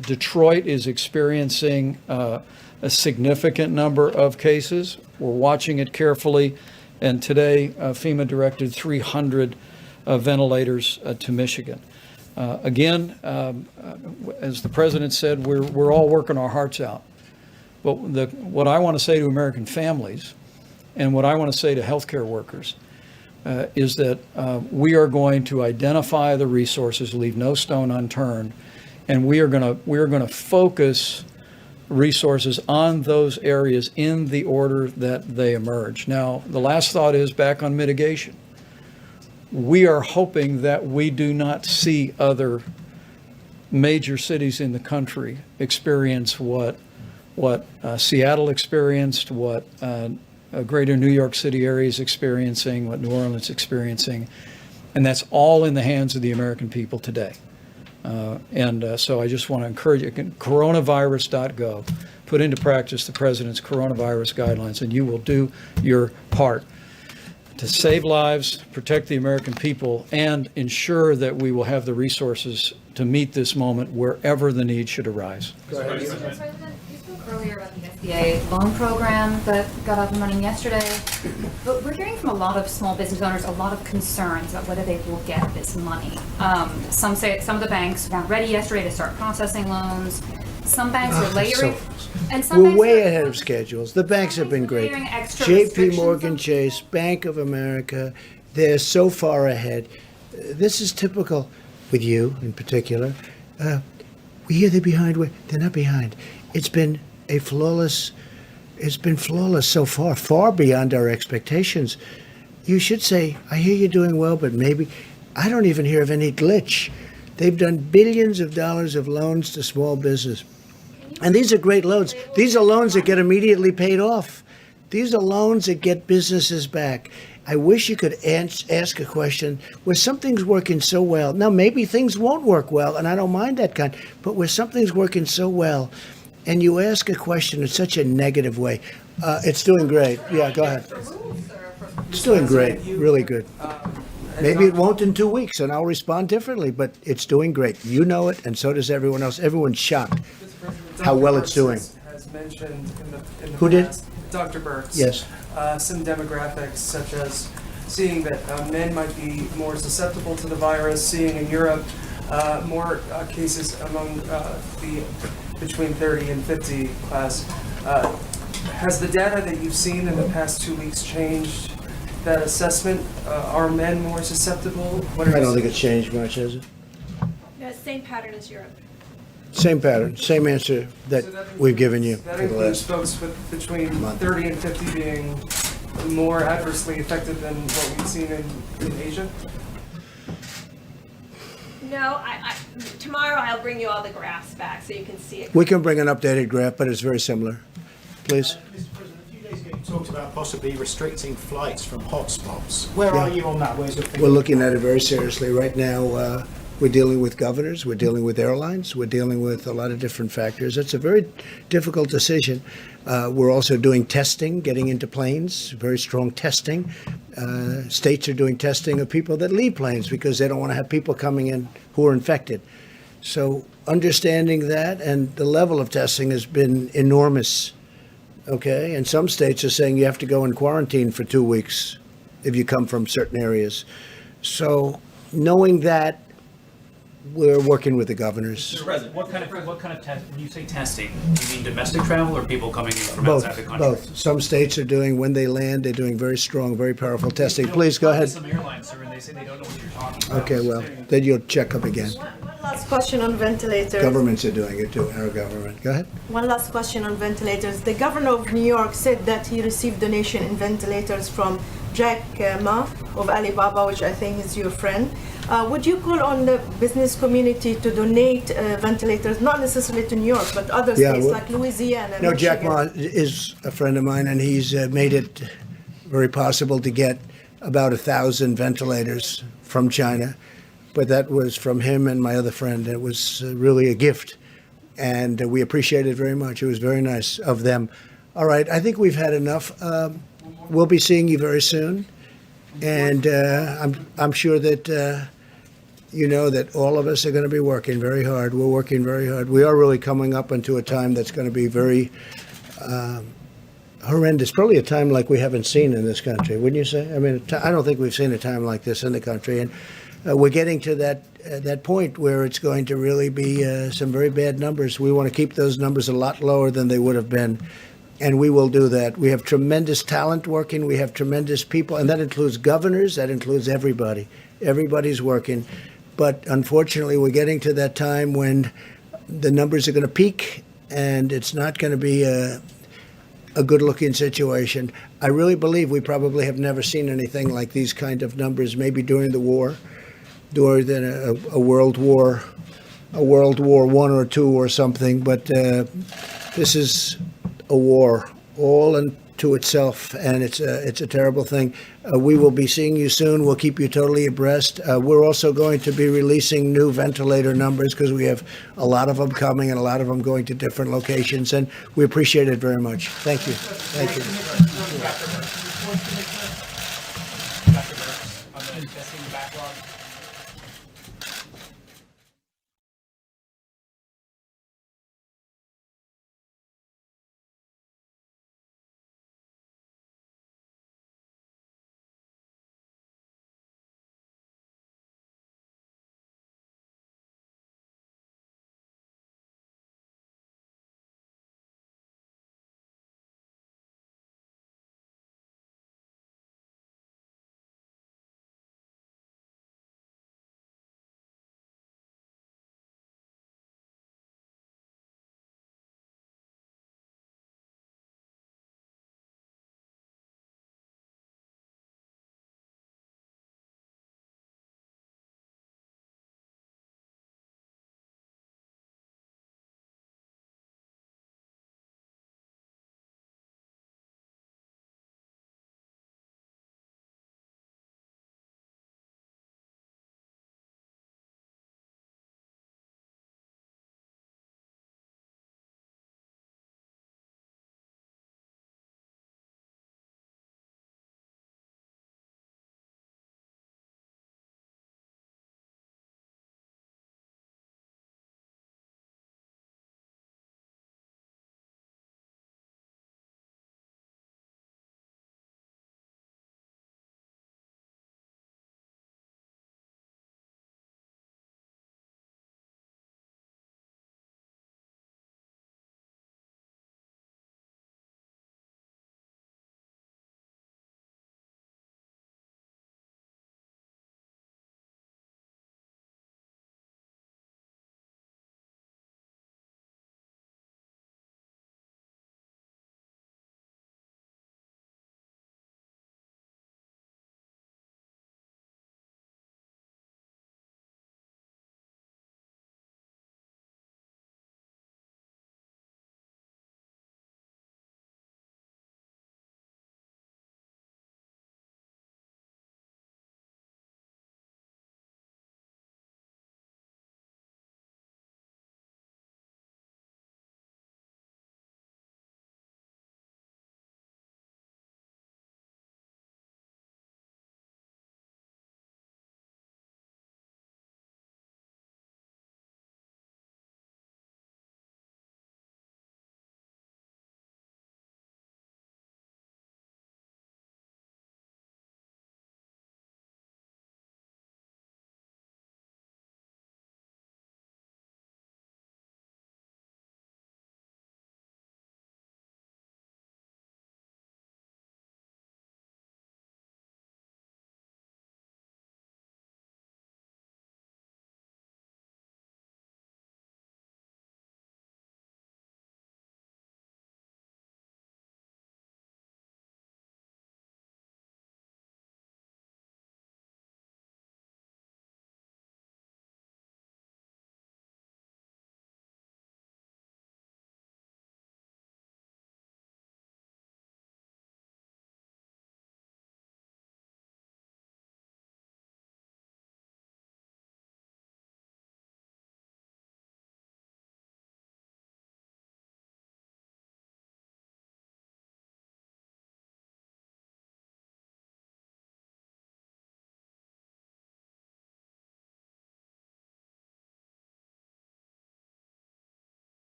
S: Detroit is experiencing a significant number of cases. We're watching it carefully. And today, FEMA directed 300 ventilators to Michigan. Again, as the president said, we're all working our hearts out. But what I want to say to American families and what I want to say to healthcare workers is that we are going to identify the resources, leave no stone unturned, and we are going to focus resources on those areas in the order that they emerge. Now, the last thought is back on mitigation. We are hoping that we do not see other major cities in the country experience what Seattle experienced, what greater New York City area is experiencing, what New Orleans is experiencing, and that's all in the hands of the American people today. So I just want to encourage you, coronavirus.gov, put into practice the president's coronavirus guidelines, and you will do your part to save lives, protect the American people, and ensure that we will have the resources to meet this moment wherever the need should arise.
F: President, you spoke earlier about the SBA loan program that got up and running yesterday, but we're hearing from a lot of small business owners a lot of concerns about whether they will get this money. Some say some of the banks weren't ready yesterday to start processing loans. Some banks are layering, and some
A: We're
F: banks
A: way
F: are
A: ahead of schedules. The banks have been great.
F: layering extra
A: JP
F: restrictions
A: Morgan Chase, Bank of America, they're so far ahead. This is typical with you in particular. We hear they're behind. They're not behind. It's been flawless so far, far beyond our expectations. You should say, I hear you're doing well, but maybe, I don't even hear of any glitch. They've done billions of dollars of loans to small business. And these are great loans. These are loans that get immediately paid off. These are loans that get businesses back. I wish you could ask a question where something's working so well. Now, maybe things won't work well, and I don't mind that kind, but where something's working so well, and you ask a question in such a negative way, it's doing great. Yeah, go ahead. It's doing great, really good. Maybe it won't in 2 weeks, and I'll respond differently, but it's doing great. You know it, and so does everyone else. Everyone's shocked how well it's doing.
G: Has mentioned in the
A: Who did?
G: past, Dr. Burks.
A: Yes.
G: Some demographics such as seeing that men might be more susceptible to the virus, seeing in Europe more cases among the between 30 and 50 class. Has the data that you've seen in the past 2 weeks changed that assessment? Are men more susceptible? What are
A: I
G: you
A: don't think
G: seeing?
A: it's changed much, has it?
N: No, same pattern as Europe.
A: Same pattern, same answer that we've given you
G: That
A: for the
G: includes
A: last.
G: folks with between
A: month.
G: 30 and 50 being more adversely affected than what we've seen in Asia?
N: No, tomorrow I'll bring you all the graphs back so you can see it.
A: We can bring an updated graph, but it's very similar. Please.
M: Mr. President, a few days ago you talked about possibly restricting flights from hotspots. Where
A: Yeah.
M: are you on that? Where's your thinking?
A: We're looking at it very seriously. Right now, we're dealing with governors, we're dealing with airlines, we're dealing with a lot of different factors. It's a very difficult decision. We're also doing testing, getting into planes, very strong testing. States are doing testing of people that leave planes because they don't want to have people coming in who are infected. So understanding that and the level of testing has been enormous. Okay, and some states are saying you have to go in quarantine for 2 weeks if you come from certain areas. So knowing that, we're working with the governors.
D: Mr. President, what kind of test, when you say testing, do you mean domestic travel or people coming in from outside the country?
A: Both. Some states are doing, when they land, they're doing very strong, very powerful testing. Please, go ahead.
D: Some airlines, sir, and they say they don't know what you're talking about.
A: Okay, well, then you'll check up again.
O: One last question on ventilators.
A: Governments are doing it too, our government. Go ahead.
O: One last question on ventilators. The governor of New York said that he received donation in ventilators from Jack Ma of Alibaba, which I think is your friend. Would you call on the business community to donate ventilators, not necessarily to New York, but other
A: Yeah,
O: states
A: well-
O: like Louisiana?
A: No, Jack
O: Michigan?
A: Ma is a friend of mine, and he's made it very possible to get about 1,000 ventilators from China. But that was from him and my other friend. It was really a gift, and we appreciate it very much. It was very nice of them. All right, I think we've had enough. We'll be seeing you very soon, and I'm sure that you know that all of us are going to be working very hard. We're working very hard. We are really coming up into a time that's going to be very horrendous. Probably a time like we haven't seen in this country, wouldn't you say? I mean, I don't think we've seen a time like this in the country, and we're getting to that point where it's going to really be some very bad numbers. We want to keep those numbers a lot lower than they would have been, and we will do that. We have tremendous talent working. We have tremendous people, and that includes governors. That includes everybody. Everybody's working. But unfortunately, we're getting to that time when the numbers are going to peak, and it's not going to be a good-looking situation. I really believe we probably have never seen anything like these kind of numbers, maybe during the war, during a World War, World War I or II or something. But this is a war all unto itself, and it's a terrible thing. We will be seeing you soon. We'll keep you totally abreast. We're also going to be releasing new ventilator numbers because we have a lot of them coming and a lot of them going to different locations, and we appreciate it very much. Thank you. Thank you.
H: testing backlog?